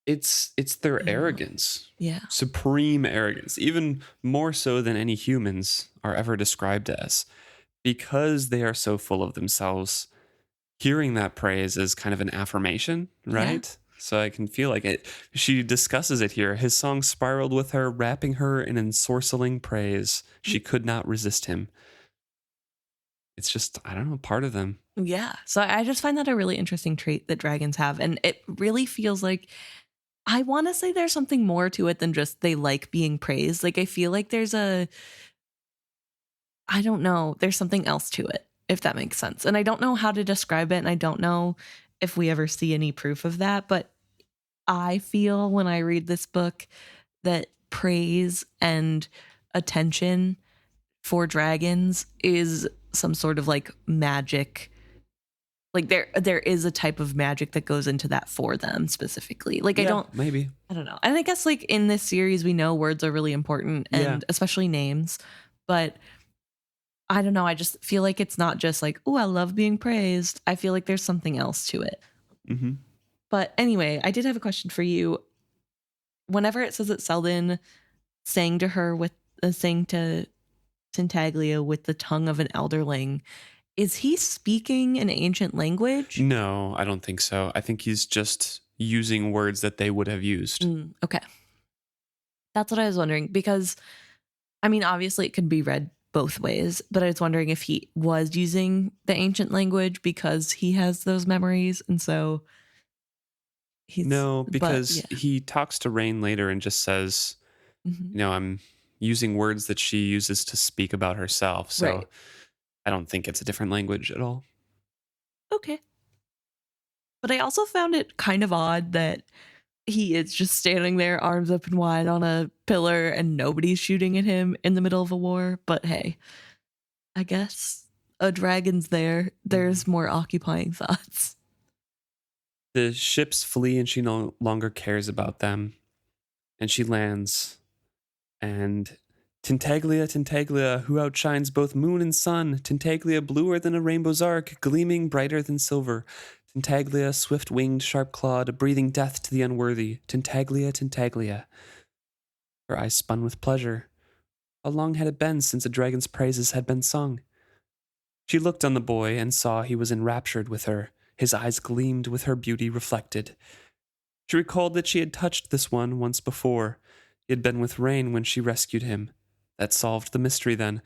It's their arrogance. Yeah. Supreme arrogance, even more so than any humans are ever described as. Because they are so full of themselves, hearing that praise is kind of an affirmation, right? Yeah. So I can feel like it. She discusses it here. His song spiraled with her, wrapping her in ensorceling praise. She could not resist him. It's just, I don't know, part of them. Yeah. So I just find that a really interesting trait that dragons have. And it really feels like, I want to say there's something more to it than just they like being praised. Like, I feel like there's I don't know, there's something else to it, if that makes sense. And I don't know how to describe it. And I don't know if we ever see any proof of that. But I feel when I read this book that praise and attention for dragons is some sort of like magic. Like there is a type of magic that goes into that for them specifically. Like, yeah, I don't know. And I guess like in this series, we know words are really important, and especially names, but I don't know. I just feel like it's not just like, oh, I love being praised. I feel like there's something else to it. Mm-hmm. But anyway, I did have a question for you. Whenever it says that Selden sang to Tintaglia with the tongue of an elderling, is he speaking an ancient language? No, I don't think so. I think he's just using words that they would have used. Okay. That's what I was wondering, because, I mean, obviously it could be read both ways, but I was wondering if he was using the ancient language because he has those memories, and so he's... No, because he talks to Rain later and just says, I'm using words that she uses to speak about herself, so... Right. I don't think it's a different language at all. Okay. But I also found it kind of odd that he is just standing there, arms open wide on a pillar, and nobody's shooting at him in the middle of a war. But hey, I guess a dragon's there. There's more occupying thoughts. The ships flee and she no longer cares about them. And she lands. And... Tintaglia, Tintaglia, who outshines both moon and sun. Tintaglia, bluer than a rainbow's arc, gleaming brighter than silver. Tintaglia, swift-winged, sharp-clawed, breathing death to the unworthy. Tintaglia, Tintaglia. Her eyes spun with pleasure. How long had it been since a dragon's praises had been sung? She looked on the boy and saw he was enraptured with her. His eyes gleamed with her beauty reflected. She recalled that she had touched this one once before. He had been with Rain when she rescued him. That solved the mystery then.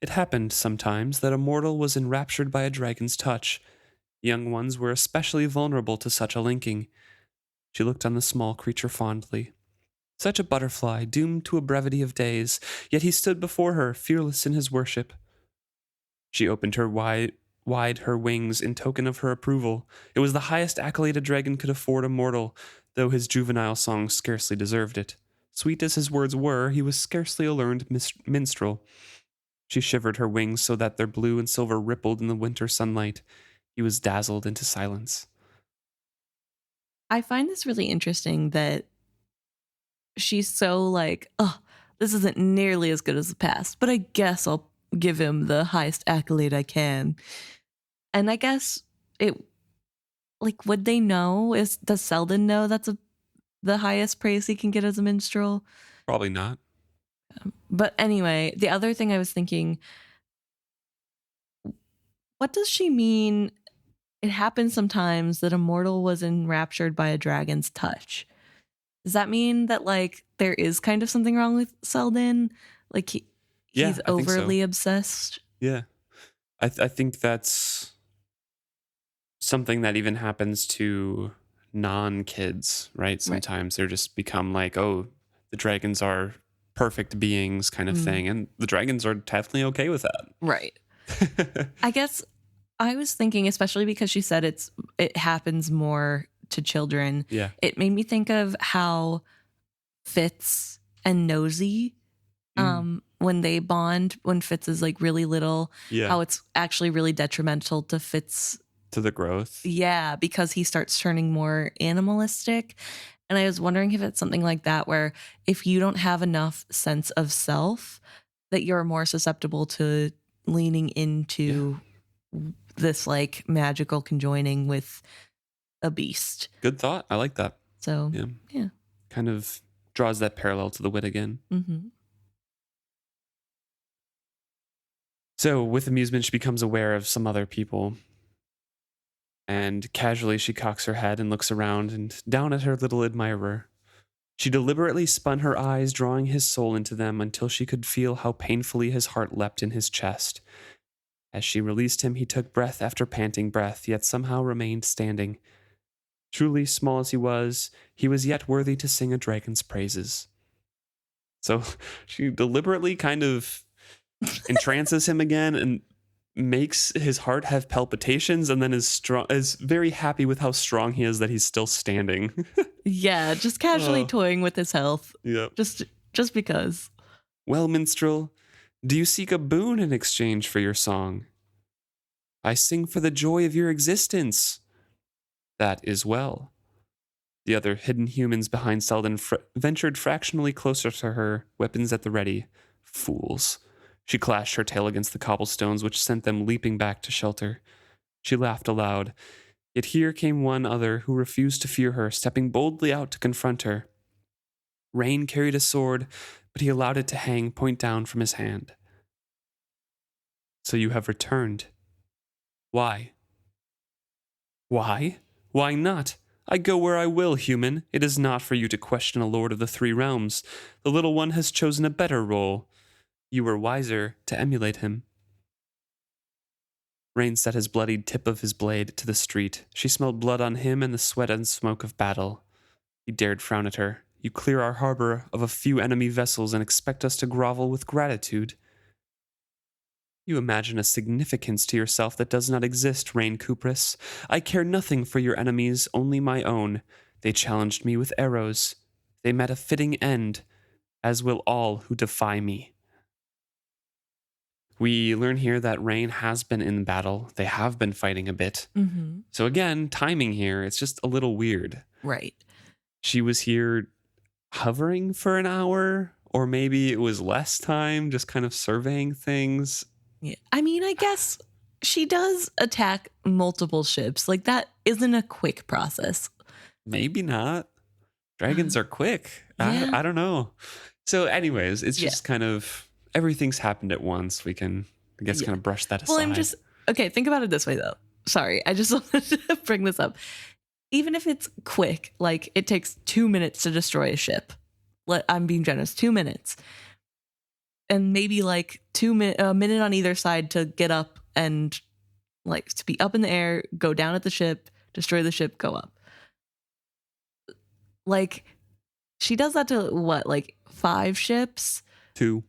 It happened sometimes that a mortal was enraptured by a dragon's touch. Young ones were especially vulnerable to such a linking. She looked on the small creature fondly. Such a butterfly, doomed to a brevity of days, yet he stood before her, fearless in his worship. She opened her wide her wings in token of her approval. It was the highest accolade a dragon could afford a mortal, though his juvenile song scarcely deserved it. Sweet as his words were, he was scarcely a learned minstrel. She shivered her wings so that their blue and silver rippled in the winter sunlight. He was dazzled into silence. I find this really interesting that she's so like, oh, this isn't nearly as good as the past, but I guess I'll give him the highest accolade I can. And I guess it, like, would they know? Does Selden know that's the highest praise he can get as a minstrel? Probably not. But anyway, the other thing I was thinking, what does she mean? It happens sometimes that a mortal was enraptured by a dragon's touch. Does that mean that like there is kind of something wrong with Selden? Like he's I think so. overly obsessed? Yeah. I think that's something that even happens to non-kids, right? Sometimes they're just become like, oh, the dragons are perfect beings kind of thing. And the dragons are definitely okay with that. Right. I guess I was thinking, especially because she said it happens more to children. Yeah. It made me think of how Fitz and Nosy, when they bond, when Fitz is like really little, how it's actually really detrimental to Fitz. To the growth. Yeah, because he starts turning more animalistic. And I was wondering if it's something like that, where if you don't have enough sense of self, that you're more susceptible to leaning into this like magical conjoining with a beast. Good thought. I like that. So, yeah. Kind of draws that parallel to the wit again. Mm-hmm. So, with amusement, she becomes aware of some other people. And casually, she cocks her head and looks around and down at her little admirer. She deliberately spun her eyes, drawing his soul into them until she could feel how painfully his heart leapt in his chest. As she released him, he took breath after panting breath, yet somehow remained standing. Truly, small as he was yet worthy to sing a dragon's praises. So she deliberately kind of entrances him again and makes his heart have palpitations, and then is very happy with how strong he is that he's still standing. Yeah, just casually toying with his health. Yep. Just because. Well, minstrel, do you seek a boon in exchange for your song? I sing for the joy of your existence. That is well. The other hidden humans behind Selden ventured fractionally closer to her, weapons at the ready. Fools. She clashed her tail against the cobblestones, which sent them leaping back to shelter. She laughed aloud. Yet here came one other who refused to fear her, stepping boldly out to confront her. Rain carried a sword, but he allowed it to hang point down from his hand. So you have returned. Why? Why? Why not? I go where I will, human. It is not for you to question a lord of the three realms. The little one has chosen a better role. You were wiser to emulate him. Rain set his bloodied tip of his blade to the street. She smelled blood on him and the sweat and smoke of battle. He dared frown at her. You clear our harbor of a few enemy vessels and expect us to grovel with gratitude. You imagine a significance to yourself that does not exist, Rain Khuprus. I care nothing for your enemies, only my own. They challenged me with arrows. They met a fitting end, as will all who defy me. We learn here that Rain has been in battle. They have been fighting a bit. Mm-hmm. So again, timing here, it's just a little weird. Right. She was here hovering for an hour, or maybe it was less time, just kind of surveying things. Yeah. I mean, I guess she does attack multiple ships. Like, that isn't a quick process. Maybe not. Dragons are quick. Yeah. I don't know. So anyways, it's Yeah. just kind of everything's happened at once. We can, I guess, Yeah. kind of brush that aside. Well, okay, think about it this way, though. Sorry, I just wanted to bring this up. Even if it's quick, like it takes 2 minutes to destroy a ship. I'm being generous, 2 minutes. And maybe like a minute on either side to get up and like to be up in the air, go down at the ship, destroy the ship, go up. Like, she does that to what, like 5 ships? 2.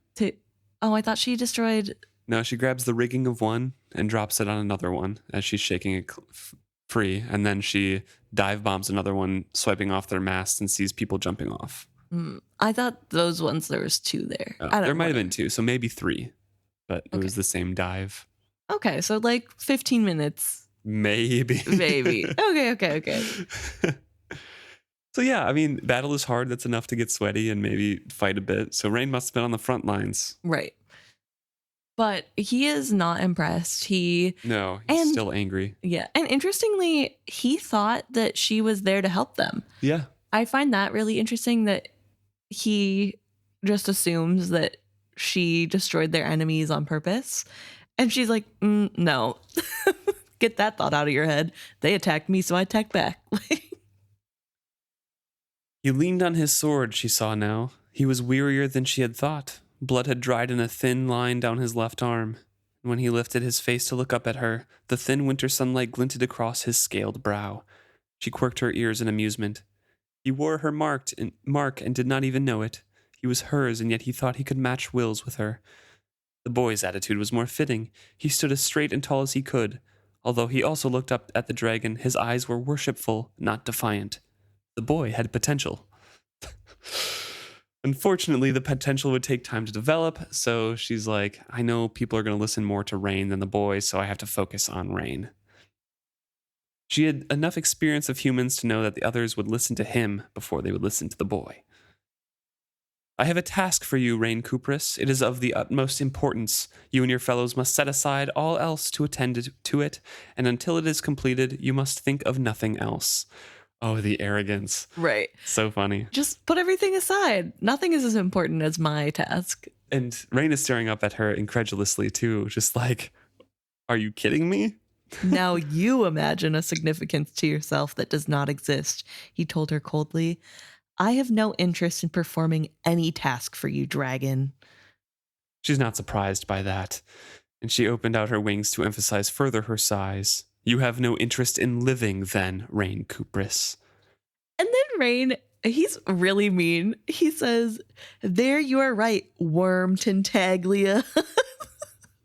Oh, I thought she destroyed. No, she grabs the rigging of one and drops it on another one as she's shaking it free. And then she dive bombs another one, swiping off their masts and sees people jumping off. I thought those ones, there was 2 there. There might have been 2, so maybe 3. But it was the same dive. Okay, so like 15 minutes. Maybe. Okay. So yeah, I mean, battle is hard. That's enough to get sweaty and maybe fight a bit. So Rain must have been on the front lines. Right. But he is not impressed. He's still angry. Yeah. And interestingly, he thought that she was there to help them. Yeah. I find that really interesting that he just assumes that she destroyed their enemies on purpose. And she's like, no. Get that thought out of your head. They attacked me, so I attacked back. He leaned on his sword, she saw now. He was wearier than she had thought. Blood had dried in a thin line down his left arm. When he lifted his face to look up at her, the thin winter sunlight glinted across his scaled brow. She quirked her ears in amusement. He wore her mark and did not even know it. He was hers, and yet he thought he could match wills with her. The boy's attitude was more fitting. He stood as straight and tall as he could. Although he also looked up at the dragon, his eyes were worshipful, not defiant. The boy had potential. Unfortunately, the potential would take time to develop, so she's like, I know people are going to listen more to Rain than the boy, so I have to focus on Rain. She had enough experience of humans to know that the others would listen to him before they would listen to the boy. I have a task for you, Rain Khuprus. It is of the utmost importance. You and your fellows must set aside all else to attend to it, and until it is completed, you must think of nothing else. Oh, the arrogance. Right. So funny. Just put everything aside. Nothing is as important as my task. And Rain is staring up at her incredulously, too. Just like, are you kidding me? Now you imagine a significance to yourself that does not exist, he told her coldly. I have no interest in performing any task for you, dragon. She's not surprised by that. And she opened out her wings to emphasize further her size. You have no interest in living, then, Rain Khuprus. And then Rain, he's really mean. He says, there you are right, worm Tintaglia.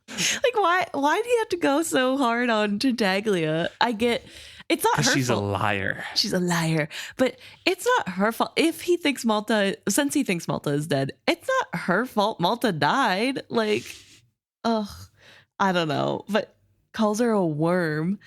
Like, why do you have to go so hard on Tintaglia? I get, it's not her fault. She's a liar. She's a liar. But it's not her fault. Since he thinks Malta is dead, it's not her fault Malta died. Like, I don't know. But calls her a worm.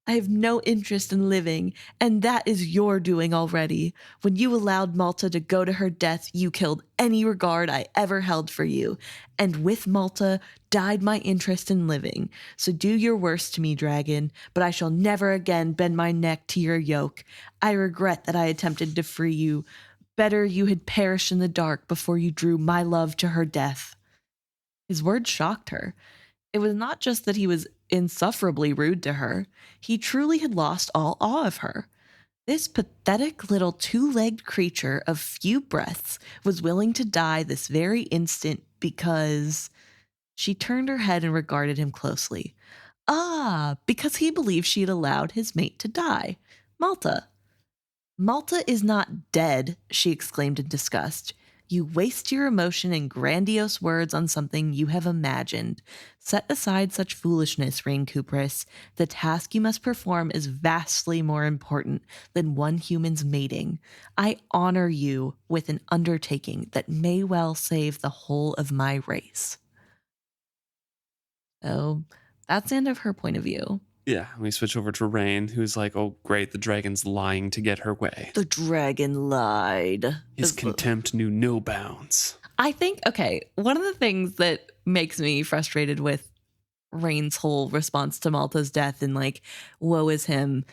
I have no interest in living, and that is your doing already. When you allowed Malta to go to her death, you killed any regard I ever held for you, and with Malta died my interest in living. So do your worst to me, dragon, but I shall never again bend my neck to your yoke. I regret that I attempted to free you. Better you had perished in the dark before you drew my love to her death. His words shocked her. It was not just that he was insufferably rude to her. He truly had lost all awe of her. This pathetic little 2-legged creature of few breaths was willing to die this very instant because... She turned her head and regarded him closely. Because he believed she had allowed his mate to die. Malta. Malta is not dead, she exclaimed in disgust. You waste your emotion in grandiose words on something you have imagined. Set aside such foolishness, Rain Khuprus. The task you must perform is vastly more important than one human's mating. I honor you with an undertaking that may well save the whole of my race. So that's the end of her point of view. Yeah, we switch over to Rain, who's like, oh, great, the dragon's lying to get her way. The dragon lied. His contempt knew no bounds. I think, okay, one of the things that makes me frustrated with Rain's whole response to Malta's death and like, woe is him,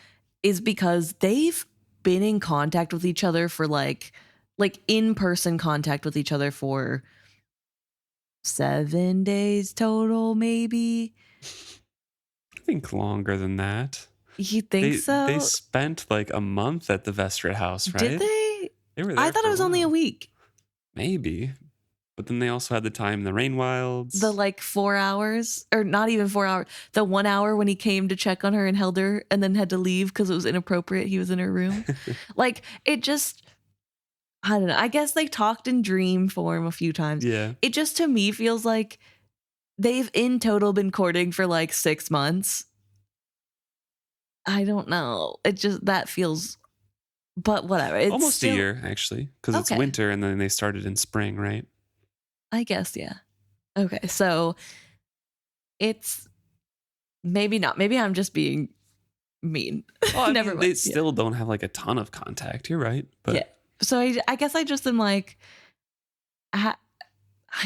is because they've been in contact with each other for like in-person contact with each other for 7 days total, maybe. I think longer than that. You think so? They spent like a month at the Vestrit house, right? Did they? They were there. I thought it was only a week. Maybe. But then they also had the time in the Rain Wilds. The like 4 hours, or not even 4 hours, the 1 hour when he came to check on her and held her and then had to leave because it was inappropriate. He was in her room. Like, it just, I don't know. I guess they talked in dream form a few times. Yeah. It just to me feels like they've in total been courting for like 6 months. I don't know. It just, that feels, but whatever. It's almost still a year, actually, because it's winter and then they started in spring, right? I guess, yeah. Okay, so it's maybe not. Maybe I'm just being mean. Well, Never mind. They still don't have like a ton of contact. You're right. But yeah. So I guess I just am like, I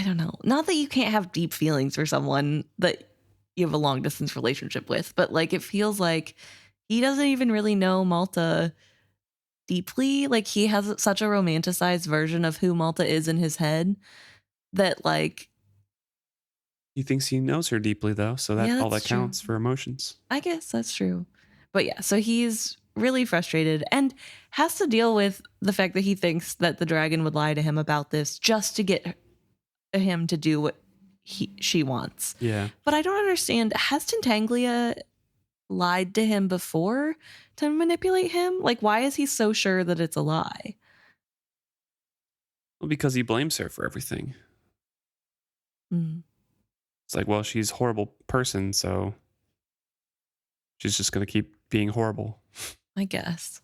don't know. Not that you can't have deep feelings for someone that you have a long distance relationship with, but like it feels like he doesn't even really know Malta deeply. Like he has such a romanticized version of who Malta is in his head that like he thinks he knows her deeply though, so that's all that counts for emotions. I guess that's true. But yeah, so he's really frustrated and has to deal with the fact that he thinks that the dragon would lie to him about this just to get him to do what she wants. Yeah. But I don't understand. Has Tintaglia lied to him before to manipulate him? Like, why is he so sure that it's a lie? Well, because he blames her for everything. It's like, well, she's a horrible person, so she's just going to keep being horrible. I guess.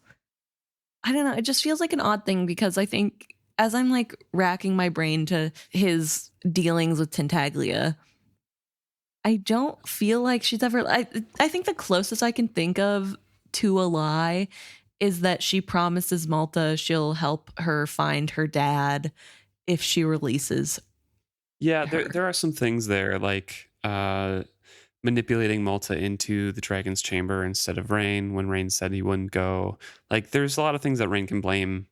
I don't know. It just feels like an odd thing because I think as I'm like racking my brain to his dealings with Tintaglia, I don't feel like she's ever. I think the closest I can think of to a lie is that she promises Malta she'll help her find her dad if she releases. Yeah, there are some things there like manipulating Malta into the dragon's chamber instead of Rain when Rain said he wouldn't go. Like there's a lot of things that Rain can blame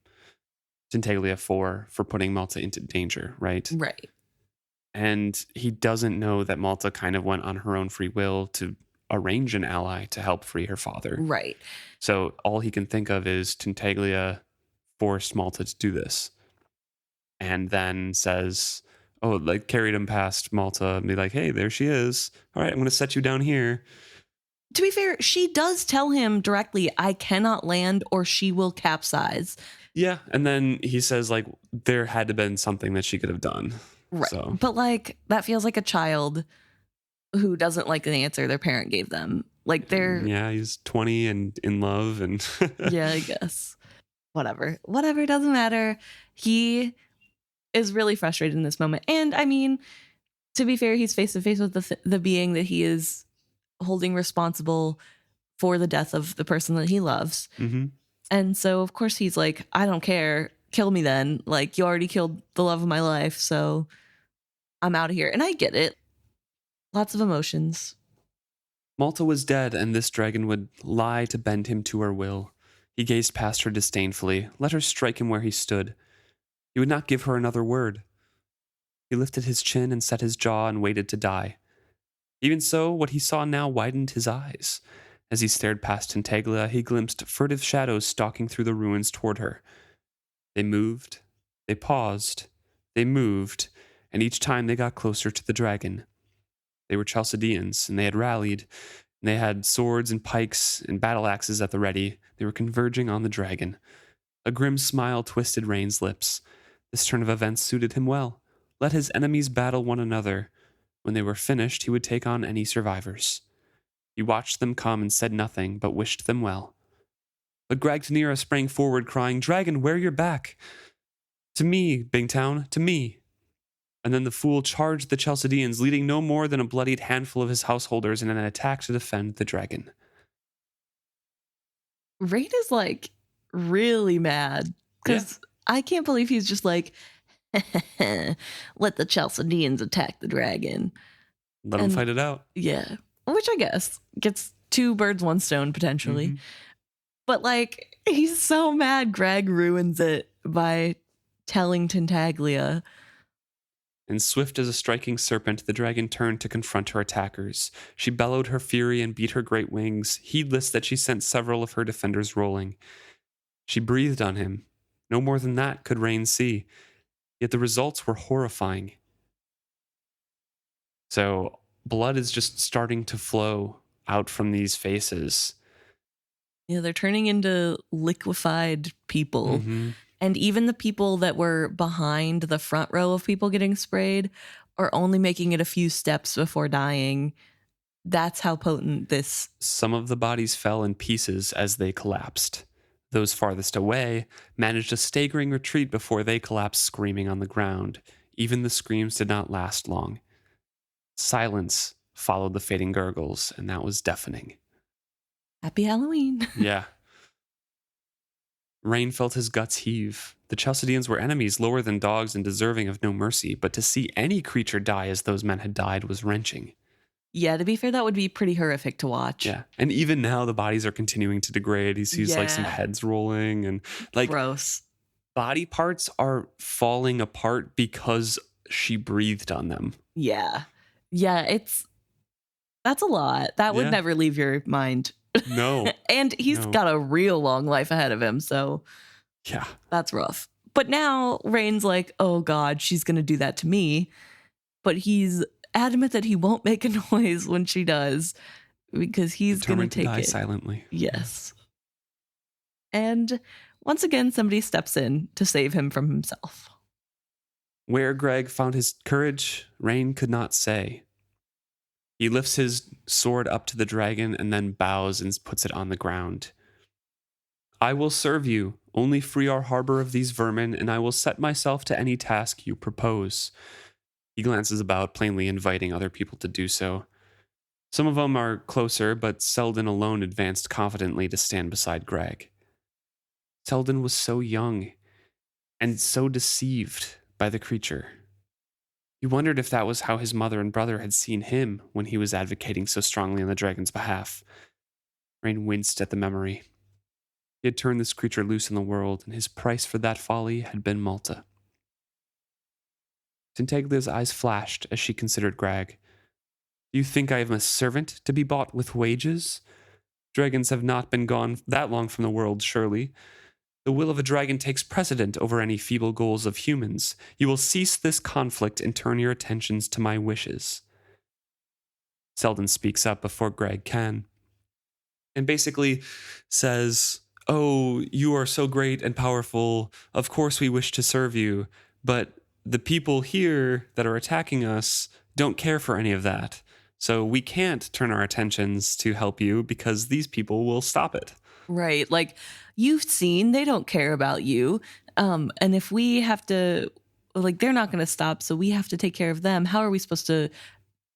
Tintaglia for putting Malta into danger, right? Right. And he doesn't know that Malta kind of went on her own free will to arrange an ally to help free her father. Right. So all he can think of is Tintaglia forced Malta to do this. And then says, oh, like carried him past Malta and be like, hey, there she is. All right, I'm going to set you down here. To be fair, she does tell him directly, I cannot land or she will capsize. Yeah. And then he says, like, there had to have been something that she could have done. Right. So. But like, that feels like a child who doesn't like the answer their parent gave them. Like they're. Yeah, he's 20 and in love. And yeah, I guess. Whatever, doesn't matter. He is really frustrated in this moment. And I mean, to be fair, he's face to face with the being that he is holding responsible for the death of the person that he loves. Mm-hmm. And so, of course, he's like, I don't care. Kill me then. Like, you already killed the love of my life. So I'm out of here. And I get it. Lots of emotions. Malta was dead, and this dragon would lie to bend him to her will. He gazed past her disdainfully, let her strike him where he stood. He would not give her another word. He lifted his chin and set his jaw and waited to die. Even so, what he saw now widened his eyes. As he stared past Tintaglia, he glimpsed furtive shadows stalking through the ruins toward her. They moved, they paused, they moved, and each time they got closer to the dragon. They were Chalcedeans, and they had rallied, and they had swords and pikes and battle axes at the ready. They were converging on the dragon. A grim smile twisted Rain's lips. This turn of events suited him well. Let his enemies battle one another. When they were finished, he would take on any survivors. He watched them come and said nothing, but wished them well. But Tenira sprang forward, crying, Dragon, wear your back! To me, Bingtown, to me! And then the fool charged the Chalcedeans, leading no more than a bloodied handful of his householders in an attack to defend the dragon. Rain is like really mad because I can't believe he's just like, let the Chalcedeans attack the dragon. Let him And fight it out. yeah, which I guess gets 2 birds, 1 stone potentially. Mhm. But like, he's so mad Greg ruins it by telling Tintaglia. And swift as a striking serpent, the dragon turned to confront her attackers. She bellowed her fury and beat her great wings, heedless that she sent several of her defenders rolling. She breathed on him. No more than that could Rain see. Yet the results were horrifying. So blood is just starting to flow out from these faces. Yeah, they're turning into liquefied people. Mm-hmm. And even the people that were behind the front row of people getting sprayed are only making it a few steps before dying. That's how potent this. Some of the bodies fell in pieces as they collapsed. Those farthest away managed a staggering retreat before they collapsed screaming on the ground. Even the screams did not last long. Silence followed the fading gurgles, and that was deafening. Happy Halloween. Yeah. Rain felt his guts heave. The Chalcedeans were enemies lower than dogs and deserving of no mercy, but to see any creature die as those men had died was wrenching. Yeah, to be fair, that would be pretty horrific to watch. Yeah. And even now, the bodies are continuing to degrade. He sees like some Yeah. heads rolling and like Gross. body parts are falling apart because she breathed on them. Yeah. Yeah, that's a lot. That would Yeah. never leave your mind. No. And he's No. got a real long life ahead of him, so Yeah. that's rough. But now Rain's like, oh God, she's going to do that to me. But he's adamant that he won't make a noise when she does because he's going to Determined to take die it. silently. Yes. And once again, somebody steps in to save him from himself. Where Greg found his courage, Rain could not say. He lifts his sword up to the dragon and then bows and puts it on the ground. I will serve you. Only free our harbor of these vermin, and I will set myself to any task you propose. He glances about, plainly inviting other people to do so. Some of them are closer, but Selden alone advanced confidently to stand beside Greg. Selden was so young and so deceived by the creature. He wondered if that was how his mother and brother had seen him when he was advocating so strongly on the dragon's behalf. Rain winced at the memory. He had turned this creature loose in the world, and his price for that folly had been Malta. Tintaglia's eyes flashed as she considered Greg. Do you think I am a servant to be bought with wages? Dragons have not been gone that long from the world, surely. The will of a dragon takes precedent over any feeble goals of humans. You will cease this conflict and turn your attentions to my wishes. Selden speaks up before Greg can, and basically says, oh, you are so great and powerful. Of course we wish to serve you, but the people here that are attacking us don't care for any of that. So we can't turn our attentions to help you because these people will stop it. Right. Like, you've seen they don't care about you. And if we have to, like, they're not going to stop, so we have to take care of them. How are we supposed to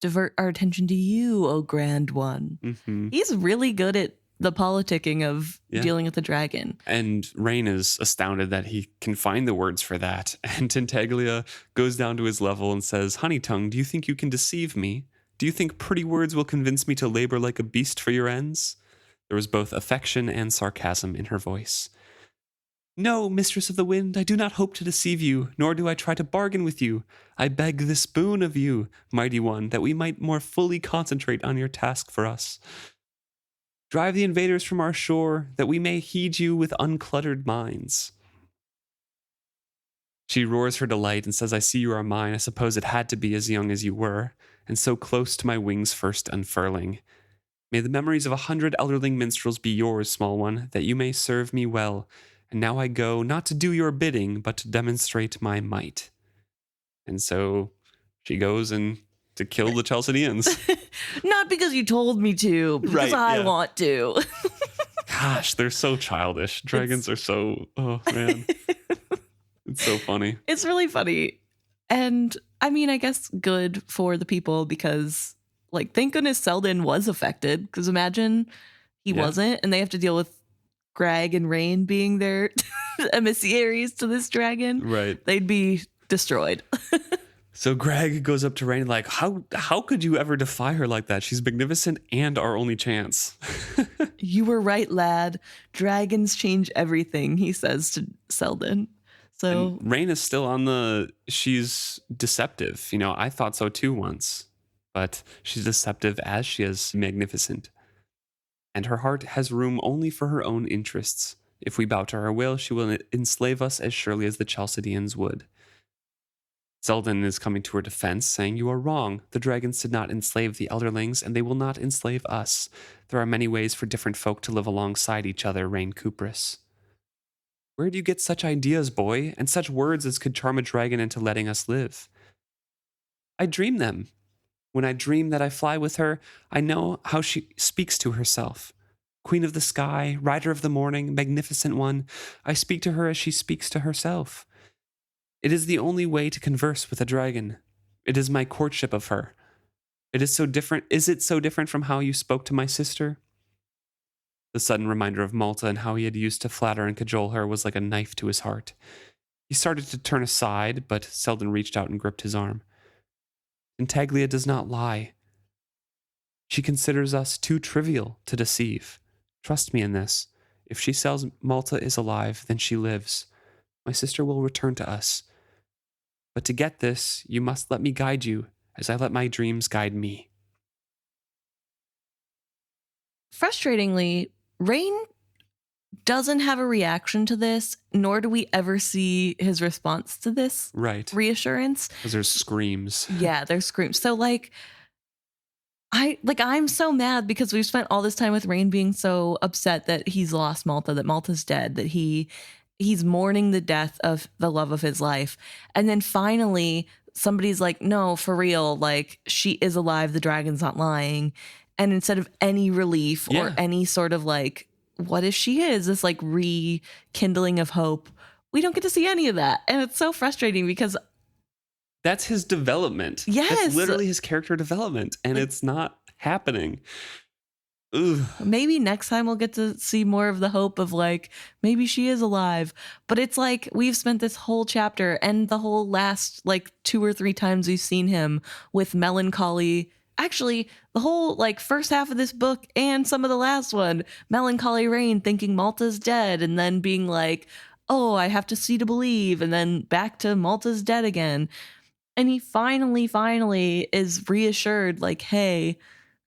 divert our attention to you, oh grand one? Mm-hmm. He's really good at the politicking of Yeah. dealing with the dragon. And Rain is astounded that he can find the words for that. And Tintaglia goes down to his level and says, Honey Tongue, do you think you can deceive me? Do you think pretty words will convince me to labor like a beast for your ends? There was both affection and sarcasm in her voice. No, Mistress of the Wind, I do not hope to deceive you, nor do I try to bargain with you. I beg this boon of you, mighty one, that we might more fully concentrate on your task for us. Drive the invaders from our shore, that we may heed you with uncluttered minds. She roars her delight and says, I see you are mine. I suppose it had to be as young as you were, and so close to my wings first unfurling. May the memories of 100 elderling minstrels be yours, small one, that you may serve me well. And now I go, not to do your bidding, but to demonstrate my might. And so she goes and to kill the Chalcedeans. Not because you told me to, because Right, I yeah. want to. Gosh, they're so childish. Dragons are so, oh man. It's so funny. It's really funny. And I mean, I guess good for the people because, like, thank goodness Selden was affected. Because imagine he Yeah. wasn't, and they have to deal with Greg and Rain being their emissaries to this dragon. Right. They'd be destroyed. So Greg goes up to Rain like, how could you ever defy her like that? She's magnificent and our only chance. You were right, lad. Dragons change everything, he says to Selden. And So Rain is still on she's deceptive. I thought so too once. But she's deceptive as she is magnificent. And her heart has room only for her own interests. If we bow to her will, she will enslave us as surely as the Chalcedeans would. Selden is coming to her defense, saying, "You are wrong. The dragons did not enslave the Elderlings, and they will not enslave us. There are many ways for different folk to live alongside each other, Reign Khuprus." "Where do you get such ideas, boy, and such words as could charm a dragon into letting us live?" "I dream them. When I dream that I fly with her, I know how she speaks to herself. Queen of the sky, rider of the morning, magnificent one, I speak to her as she speaks to herself. It is the only way to converse with a dragon. It is my courtship of her. It is so different. Is it so different from how you spoke to my sister?" The sudden reminder of Malta and how he had used to flatter and cajole her was like a knife to his heart. He started to turn aside, but Selden reached out and gripped his arm. "Tintaglia does not lie. She considers us too trivial to deceive. Trust me in this. If she says Malta is alive, then she lives. My sister will return to us. But to get this, you must let me guide you, as I let my dreams guide me." frustratingly, Rain doesn't have a reaction to this, nor do we ever see his response to this Right. reassurance. Because there's screams. Yeah, there's screams. So I'm so mad because we've spent all this time with Rain being so upset that he's lost Malta, that Malta's dead, that he's mourning the death of the love of his life. And then finally somebody's like, "No, for real, she is alive, the dragon's not lying." And instead of any relief or any sort of what if she is, this rekindling of hope, we don't get to see any of that. And it's so frustrating because that's his development. Yes. That's literally his character development, and it's not happening. Ugh. Maybe next time we'll get to see more of the hope of maybe she is alive. But it's we've spent this whole chapter and the whole last 2 or 3 times we've seen him with melancholy. Actually, the whole first half of this book and some of the last one, melancholy Rain thinking Malta's dead and then being "Oh, I have to see to believe," and then back to Malta's dead again. And he finally is reassured "Hey,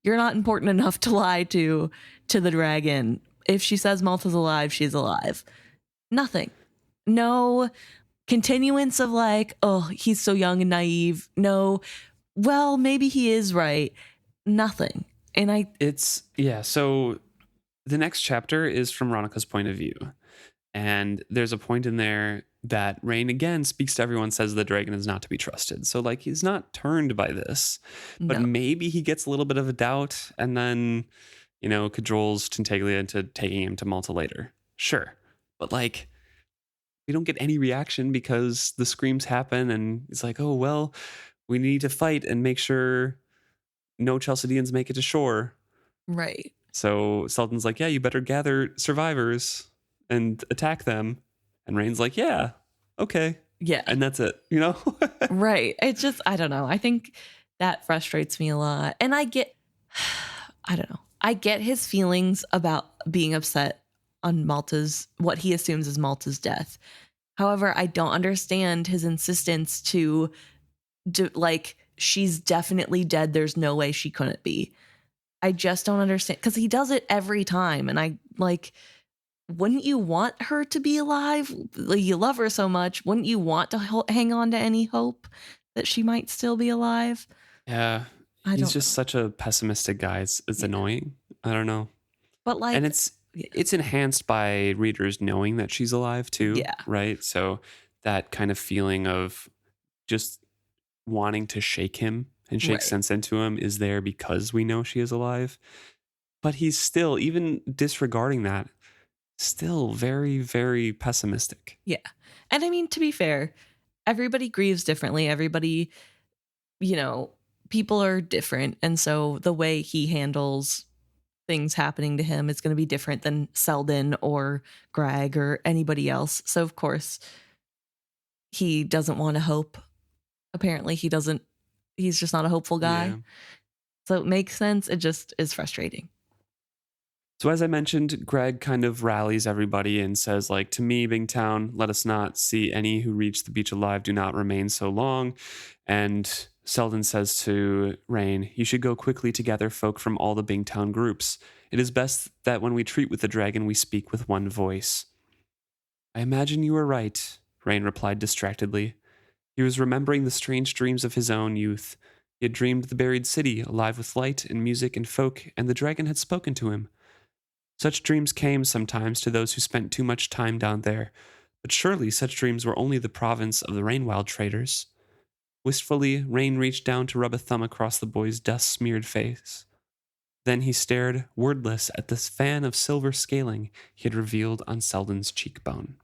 you're not important enough to lie to the dragon. If she says Malta's alive, she's alive." Nothing. No continuance of "Oh, he's so young and naive." No, well, maybe he is right. Nothing. And so the next chapter is from Ronika's point of view. And there's a point in there that Rain again speaks to everyone, says the dragon is not to be trusted. So he's not turned by this, but maybe he gets a little bit of a doubt and then, cajoles Tintaglia into taking him to Malta later. Sure. But we don't get any reaction because the screams happen and it's "Oh, well, we need to fight and make sure no Chalcedeans make it to shore." Right. So Selden's "Yeah, you better gather survivors and attack them." And Rain's "Yeah, okay." Yeah. And that's it, Right. It's just, I don't know. I think that frustrates me a lot. And I don't know. I get his feelings about being upset on what he assumes is Malta's death. However, I don't understand his insistence to she's definitely dead. There's no way she couldn't be. I just don't understand because he does it every time. And I wouldn't you want her to be alive? You love her so much. Wouldn't you want to hang on to any hope that she might still be alive? Yeah. He's just such a pessimistic guy. It's annoying. I don't know. But and it's enhanced by readers knowing that she's alive too. Yeah. Right. So that kind of feeling of just wanting to shake him and shake sense into him is there because we know she is alive. But he's still, even disregarding that, still very, very pessimistic. Yeah. And I mean, to be fair, everybody grieves differently. Everybody, people are different. And so the way he handles things happening to him is going to be different than Selden or Greg or anybody else. So of course he doesn't want to hope apparently he's just not a hopeful guy. Yeah. So it makes sense. It just is frustrating. So as I mentioned, Greg kind of rallies everybody and says, like, to me, Bingtown, let us not see any who reach the beach alive do not remain so long. And Selden says to Rain, you should go quickly to gather folk from all the Bingtown groups. It is best that when we treat with the dragon, we speak with one voice. I imagine you are right, Rain replied distractedly. He was remembering the strange dreams of his own youth. He had dreamed the buried city, alive with light and music and folk, and the dragon had spoken to him. Such dreams came sometimes to those who spent too much time down there, but surely such dreams were only the province of the Rainwild traders. Wistfully, Rain reached down to rub a thumb across the boy's dust-smeared face. Then he stared, wordless, at this fan of silver scaling he had revealed on Selden's cheekbone.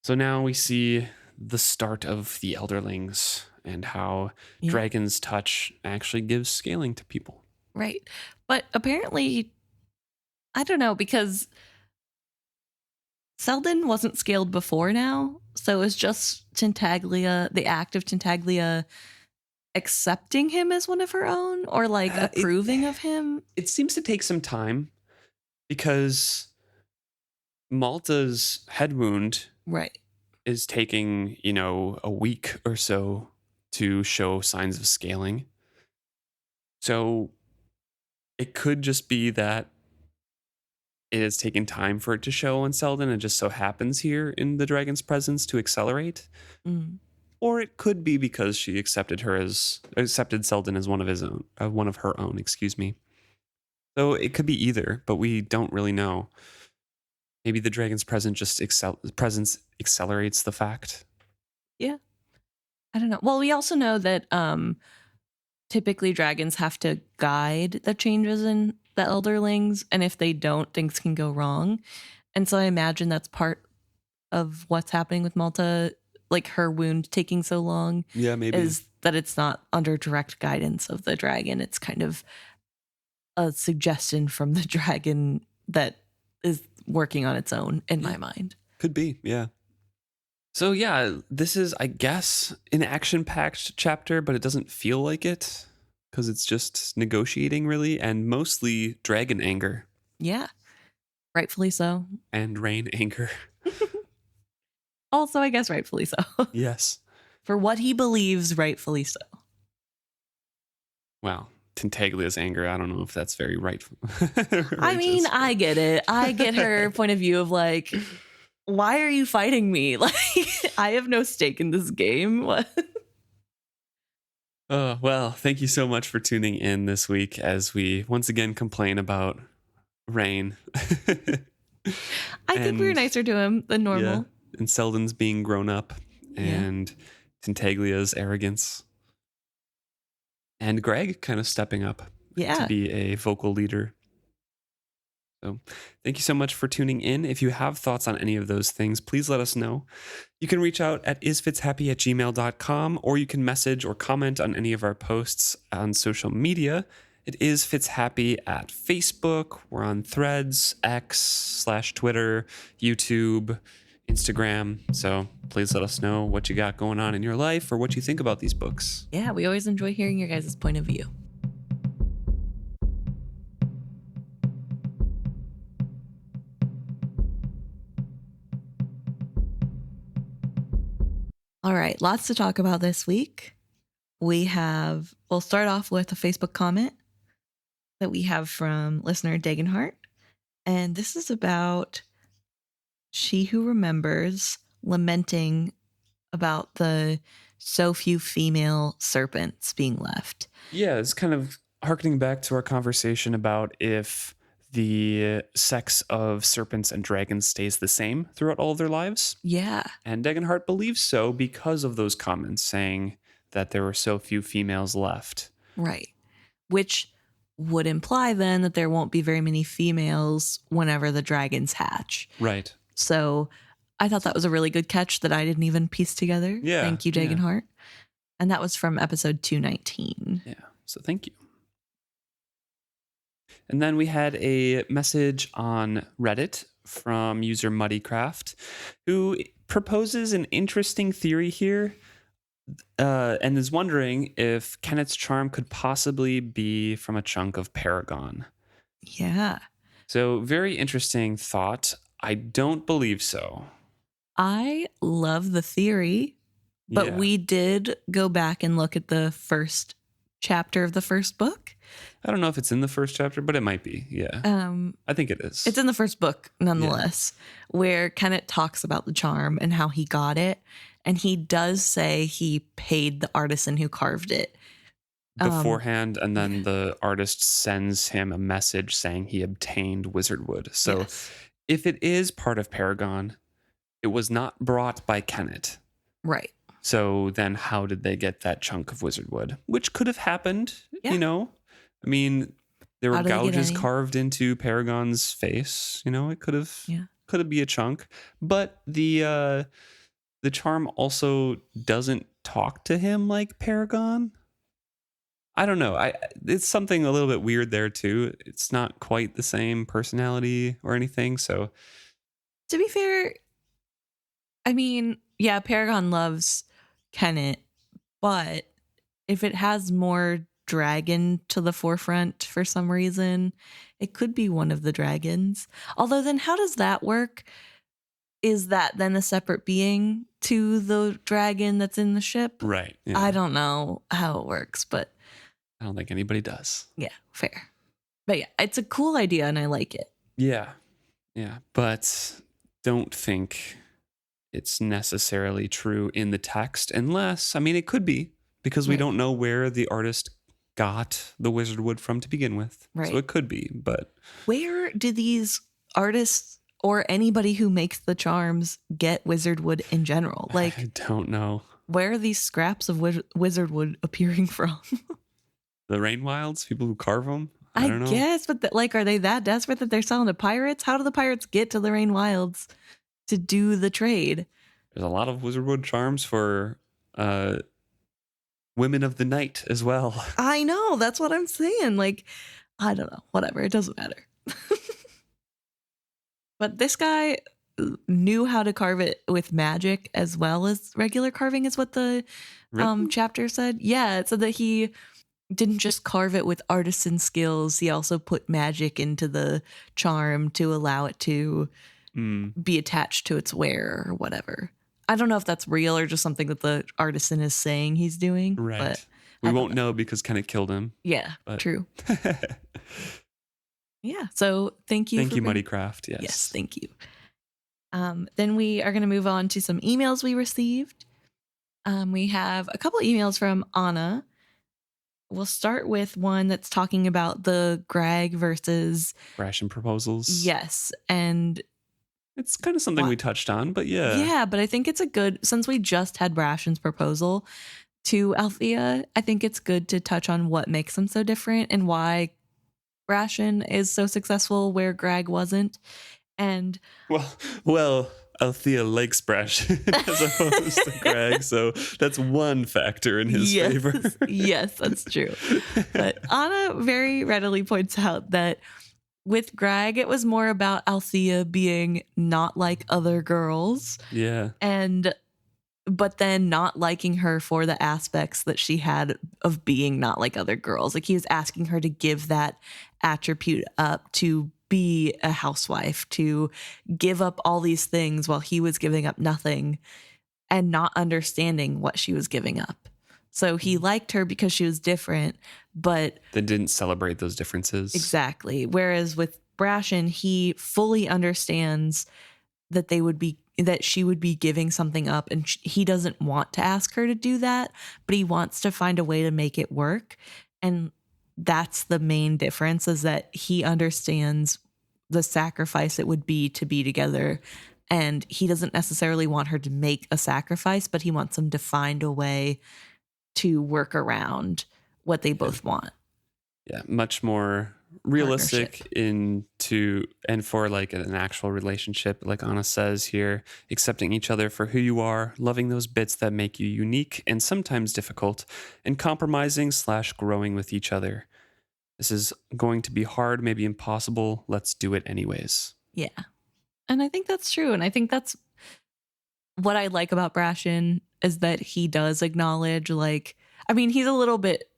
So now we see the start of the Elderlings and how Dragon's touch actually gives scaling to people. Right. But apparently, I don't know, because Selden wasn't scaled before now. So it's just Tintaglia, the act of Tintaglia accepting him as one of her own, or like approving of him. It seems to take some time because Malta's head wound is taking, a week or so to show signs of scaling. So it could just be that it has taken time for it to show on Selden and just so happens here in the dragon's presence to accelerate. Or it could be because she accepted Selden as one of her own, excuse me. So it could be either, but we don't really know. Maybe the dragon's presence accelerates the fact. Yeah. I don't know. Well, we also know that typically dragons have to guide the changes in the Elderlings, and if they don't, things can go wrong. And so I imagine that's part of what's happening with Malta, like her wound taking so long. Yeah, maybe. Is that it's not under direct guidance of the dragon. It's kind of a suggestion from the dragon that is working on its own, in my mind. Could be, yeah. So yeah, this is, I guess, an action-packed chapter, but it doesn't feel like it because it's just negotiating, really, and mostly dragon anger. Yeah, rightfully so. And Rain anger. Also, I guess rightfully so. Yes. For what he believes, rightfully so. Wow. Tintaglia's anger, I don't know if that's very rightful. I mean, I get it. I get her point of view of like, why are you fighting me? Like, I have no stake in this game. What? Oh, well, thank you so much for tuning in this week as we once again complain about Rain. I think we were nicer to him than normal. Yeah, and Selden's being grown up and Tintaglia's arrogance. And Greg kind of stepping up to be a vocal leader. So thank you so much for tuning in. If you have thoughts on any of those things, please let us know. You can reach out at isfitzhappy@gmail.com, or you can message or comment on any of our posts on social media. It is Fitzhappy at Facebook. We're on Threads, X/Twitter, YouTube, Instagram. So please let us know what you got going on in your life or what you think about these books. Yeah, we always enjoy hearing your guys' point of view. All right, lots to talk about this week. We'll start off with a Facebook comment that we have from listener Dagenhart. And this is about She Who Remembers lamenting about the so few female serpents being left. Yeah, it's kind of harkening back to our conversation about if the sex of serpents and dragons stays the same throughout all of their lives. Yeah. And Dagenhart believes so because of those comments saying that there were so few females left. Right. Which would imply then that there won't be very many females whenever the dragons hatch. Right. So I thought that was a really good catch that I didn't even piece together. Yeah. Thank you, Dagenhart. And that was from episode 219. Yeah. So thank you. And then we had a message on Reddit from user Muddycraft, who proposes an interesting theory here, and is wondering if Kenneth's charm could possibly be from a chunk of Paragon. Yeah. So, very interesting thought. I don't believe so. I love the theory, but Yeah. we did go back and look at the first chapter of the first book. I don't know if it's in the first chapter, but it might be. Yeah. I think it is. It's in the first book, nonetheless, where Kenneth talks about the charm and how he got it. And he does say he paid the artisan who carved it beforehand, and then the artist sends him a message saying he obtained wizard wood. So Yes. if it is part of Paragon, it was not brought by Kenneth. Right. So then how did they get that chunk of wizard wood? Which could have happened, Yeah. you know? I mean, there were How did they get gouges any? carved into Paragon's face. You know, it could have be a chunk. But the charm also doesn't talk to him like Paragon. I don't know. It's something a little bit weird there too. It's not quite the same personality or anything. So To be fair, I mean, yeah, Paragon loves Kenneth, but if it has more dragon to the forefront for some reason, it could be one of the dragons. Although then how does that work? Is that then a separate being to the dragon that's in the ship? right. Yeah. I don't know how it works, but I don't think anybody does. yeah, fair. But yeah, it's a cool idea and I like it. Yeah. Yeah. But don't think it's necessarily true in the text unless, I mean, it could be because we Right. don't know where the artist got the wizard wood from to begin with. Right. So it could be, but Where do these artists or anybody who makes the charms get wizard wood in general? Like, I don't know. where are these scraps of wizard wood appearing from? The Rain Wilds, people who carve them. I don't know. Guess, but are they that desperate that they're selling to pirates? How do the pirates get to the Rain Wilds to do the trade? There's a lot of wizard wood charms for women of the night as well. I know, that's what I'm saying. Like, I don't know, whatever, it doesn't matter. But this guy knew how to carve it with magic as well as regular carving, is what the Really? chapter said. Yeah, it said that he didn't just carve it with artisan skills, he also put magic into the charm to allow it to be attached to its wearer or whatever. I don't know if that's real or just something that the artisan is saying he's doing. Right. But We won't know because Kenneth killed him. yeah, But- true. Yeah, so thank you. Thank for you, bringing- Muddycraft. Yes. Yes, thank you. Then we are going to move on to some emails we received. We have a couple emails from Anna. We'll start with one that's talking about the Greg versus Ration proposals. yes, and It's kind of something we touched on, but yeah. yeah, but I think it's a good, since we just had Brashen's proposal to Althea, I think it's good to touch on what makes them so different and why Brashen is so successful where Greg wasn't. And Well, Althea likes Brashen as opposed to Greg, so that's one factor in his yes, favor. yes, that's true. But Anna very readily points out that with Greg, it was more about Althea being not like other girls, Yeah. but then not liking her for the aspects that she had of being not like other girls. Like he was asking her to give that attribute up, to be a housewife, to give up all these things while he was giving up nothing and not understanding what she was giving up. So he liked her because she was different, but They didn't celebrate those differences. exactly. Whereas with Brashen, he fully understands that she would be giving something up, and he doesn't want to ask her to do that, but he wants to find a way to make it work. And that's the main difference, is that he understands the sacrifice it would be to be together. And he doesn't necessarily want her to make a sacrifice, but he wants them to find a way to work around what they both want. Yeah, much more realistic and for like an actual relationship, like Anna says here, accepting each other for who you are, loving those bits that make you unique and sometimes difficult, and compromising/growing with each other. This is going to be hard, maybe impossible. Let's do it anyways. Yeah. And I think that's true. And I think that's what I like about Brashen is that he does acknowledge, like, I mean, he's a little bit,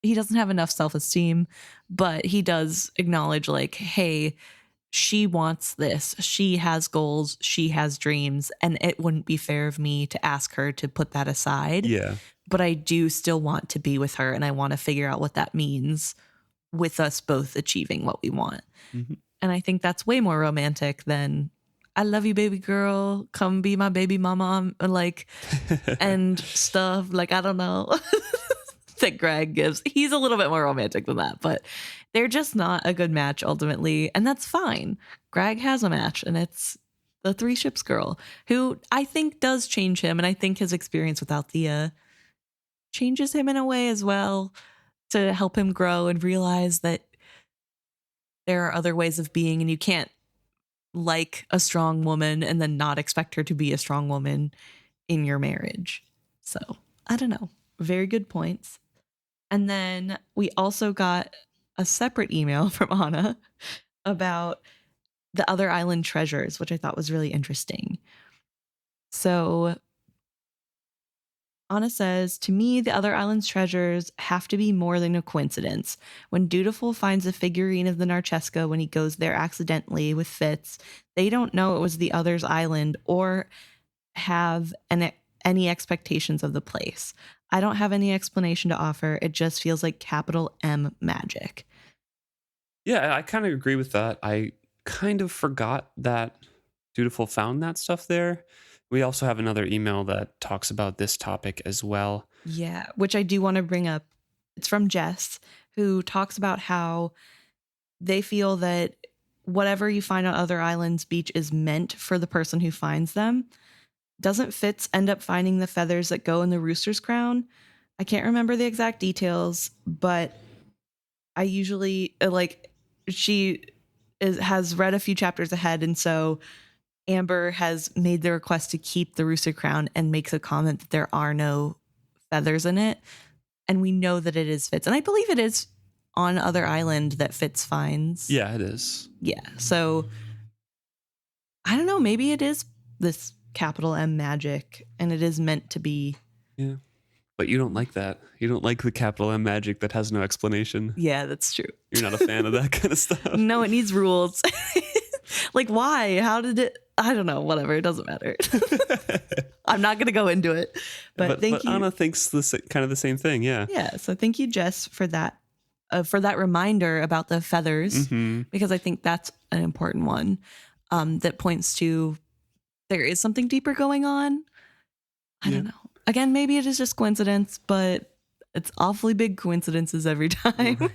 he doesn't have enough self-esteem, but he does acknowledge, like, hey, she wants this. She has goals. She has dreams. And it wouldn't be fair of me to ask her to put that aside. Yeah. But I do still want to be with her. And I want to figure out what that means with us both achieving what we want. Mm-hmm. And I think that's way more romantic than, I love you, baby girl. Come be my baby mama. Like, and stuff. Like, I don't know. That Greg gives. He's a little bit more romantic than that, but they're just not a good match ultimately. And that's fine. Greg has a match, and it's the Three Ships girl, who I think does change him. And I think his experience with Althea changes him in a way as well, to help him grow and realize that there are other ways of being, and you can't like a strong woman and then not expect her to be a strong woman in your marriage. So I don't know. Very good points. And then we also got a separate email from Anna about the other island treasures, which I thought was really interesting. So Anna says, to me, the other island's treasures have to be more than a coincidence. When Dutiful finds a figurine of the Narcheska when he goes there accidentally with Fitz, they don't know it was the other's island or have any expectations of the place. I don't have any explanation to offer. It just feels like capital M magic. Yeah, I kind of agree with that. I kind of forgot that Dutiful found that stuff there. We also have another email that talks about this topic as well. Yeah, which I do want to bring up. It's from Jess, who talks about how they feel that whatever you find on other islands' beach is meant for the person who finds them. Doesn't Fitz end up finding the feathers that go in the rooster's crown? I can't remember the exact details, but I usually has read a few chapters ahead, and so Amber has made the request to keep the rooster crown and makes a comment that there are no feathers in it, and we know that it is Fitz, and I believe it is on other island that Fitz finds. Yeah, it is. Yeah, so I don't know. Maybe it is this capital M magic, and it is meant to be. Yeah. But you don't like that. You don't like the capital M magic that has no explanation. Yeah, that's true. You're not a fan of that kind of stuff. No, it needs rules. Like, why? How did it? I don't know. Whatever. It doesn't matter. I'm not going to go into it. But thank you. Anna thinks kind of the same thing. Yeah. Yeah. So thank you, Jess, for that reminder about the feathers, because I think that's an important one that points to there is something deeper going on. I don't know. Again, maybe it is just coincidence, but it's awfully big coincidences every time. Right.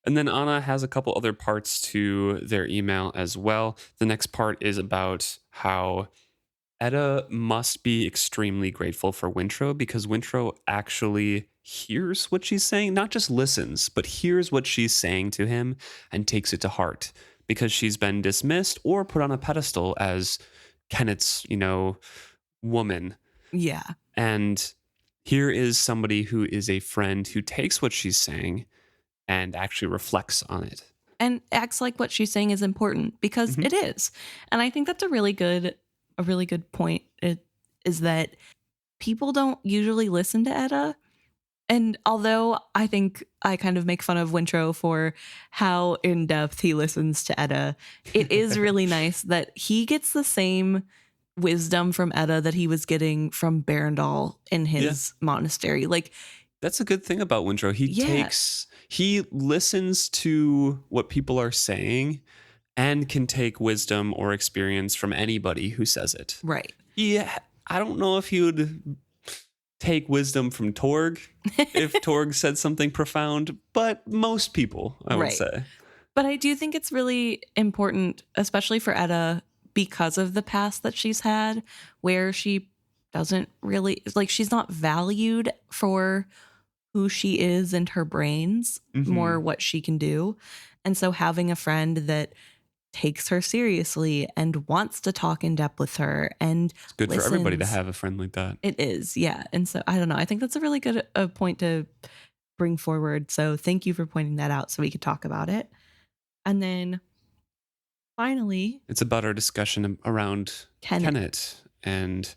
And then Anna has a couple other parts to their email as well. The next part is about how Etta must be extremely grateful for Wintrow, because Wintrow actually hears what she's saying, not just listens, but hears what she's saying to him and takes it to heart, because she's been dismissed or put on a pedestal as Kenneth's, woman. Yeah. And here is somebody who is a friend who takes what she's saying and actually reflects on it. And acts like what she's saying is important, because it is. And I think that's a really good point. It is that people don't usually listen to Etta. And although I think I kind of make fun of Wintrow for how in depth he listens to Etta, it is really nice that he gets the same wisdom from Etta that he was getting from Berendal in his monastery. Like, that's a good thing about Wintrow. He listens to what people are saying and can take wisdom or experience from anybody who says it. Right. Yeah. I don't know if he would take wisdom from Torg if Torg said something profound, but most people, I would say. But I do think it's really important, especially for Etta, because of the past that she's had, where she doesn't really, like, she's not valued for who she is and her brains, more what she can do. And so having a friend that takes her seriously and wants to talk in depth with her and it's good for everybody to have a friend like that. It is, yeah. And so I don't know. I think that's a really good point to bring forward. So thank you for pointing that out so we could talk about it. And then finally, it's about our discussion around Kenneth and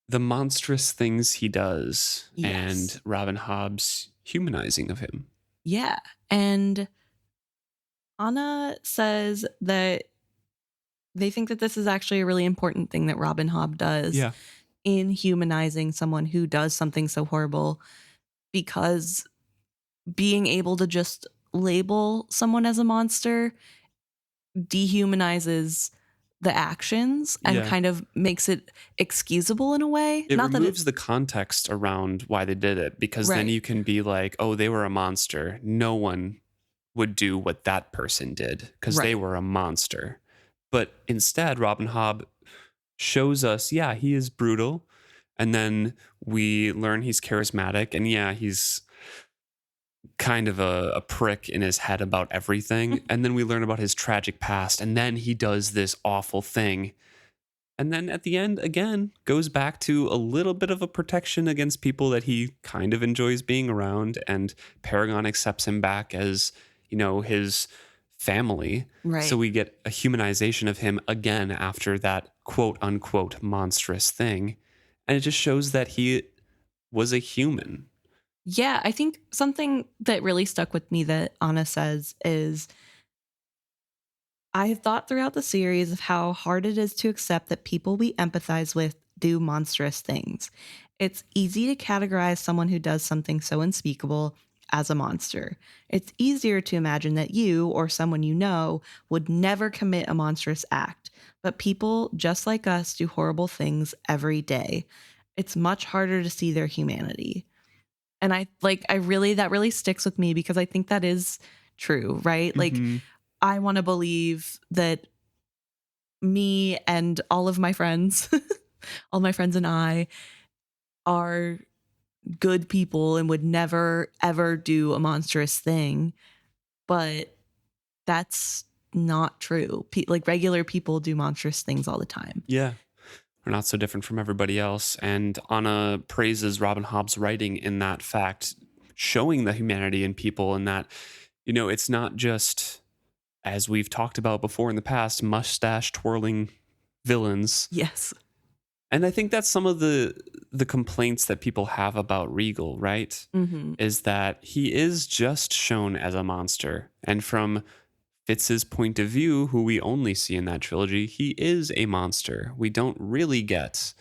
the monstrous things he does, Yes. and Robin Hobb's humanizing of him. Yeah. And Anna says that they think that this is actually a really important thing that Robin Hobb does in humanizing someone who does something so horrible, because being able to just label someone as a monster dehumanizes the actions and kind of makes it excusable in a way. It removes the context around why they did it, because then you can be like, oh, they were a monster. No one would do what that person did because they were a monster. But instead, Robin Hobb shows us, he is brutal. And then we learn he's charismatic. And he's kind of a prick in his head about everything. And then we learn about his tragic past. And then he does this awful thing. And then at the end, again, goes back to a little bit of a protection against people that he kind of enjoys being around. And Paragon accepts him back as, his family. Right. So we get a humanization of him again after that quote unquote monstrous thing. And it just shows that he was a human. Yeah, I think something that really stuck with me that Anna says is, I have thought throughout the series of how hard it is to accept that people we empathize with do monstrous things. It's easy to categorize someone who does something so unspeakable as a monster. It's easier to imagine that you or someone you know would never commit a monstrous act, but people just like us do horrible things every day. It's much harder to see their humanity. And that really sticks with me, because I think that is true, right? Mm-hmm. Like, I want to believe that me and all of my friends, all my friends and I are good people and would never, ever do a monstrous thing. But that's not true. Regular people do monstrous things all the time. Yeah. We're not so different from everybody else. And Anna praises Robin Hobb's writing in that fact, showing the humanity in people, and that, it's not just, as we've talked about before in the past, mustache twirling villains. Yes. And I think that's some of the complaints that people have about Regal, right? Mm-hmm. Is that he is just shown as a monster. And from Fitz's point of view, who we only see in that trilogy, he is a monster. We don't really get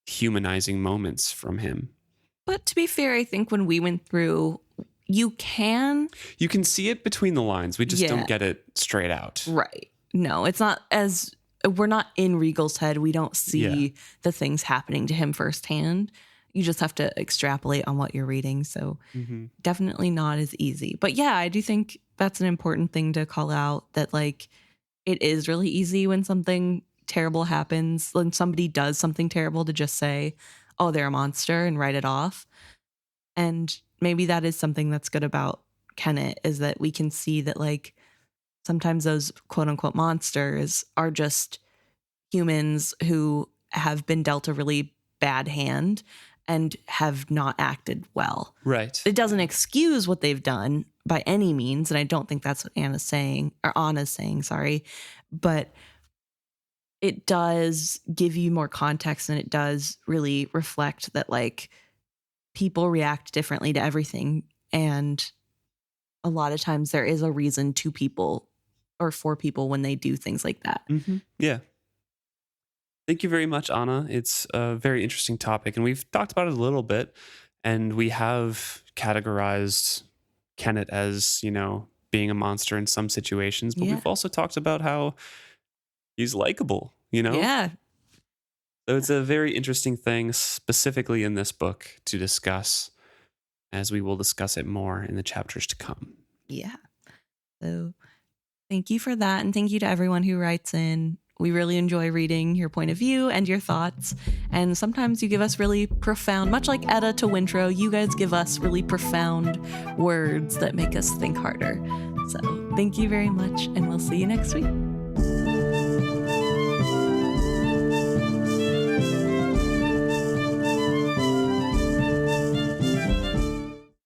humanizing moments from him. But to be fair, I think when we went through, you can see it between the lines. We just don't get it straight out. Right. No, it's not as, we're not in Regal's head. We don't see the things happening to him firsthand. You just have to extrapolate on what you're reading. So definitely not as easy. But yeah, I do think that's an important thing to call out, that it is really easy when something terrible happens, when somebody does something terrible, to just say, oh, they're a monster, and write it off. And maybe that is something that's good about Kennett, is that we can see that sometimes those quote unquote monsters are just humans who have been dealt a really bad hand and have not acted well. Right. It doesn't excuse what they've done by any means. And I don't think that's what Anna's saying, sorry. But it does give you more context, and it does really reflect that people react differently to everything. And a lot of times there is a reason to people or for people when they do things like that. Mm-hmm. Yeah. Thank you very much, Anna. It's a very interesting topic, and we've talked about it a little bit, and we have categorized Kennett as, being a monster in some situations, but we've also talked about how he's likable, Yeah. So it's a very interesting thing, specifically in this book, to discuss, as we will discuss it more in the chapters to come. Yeah. So thank you for that. And thank you to everyone who writes in. We really enjoy reading your point of view and your thoughts. And sometimes you give us really profound, much like Etta to Wintro, you guys give us really profound words that make us think harder. So thank you very much, and we'll see you next week.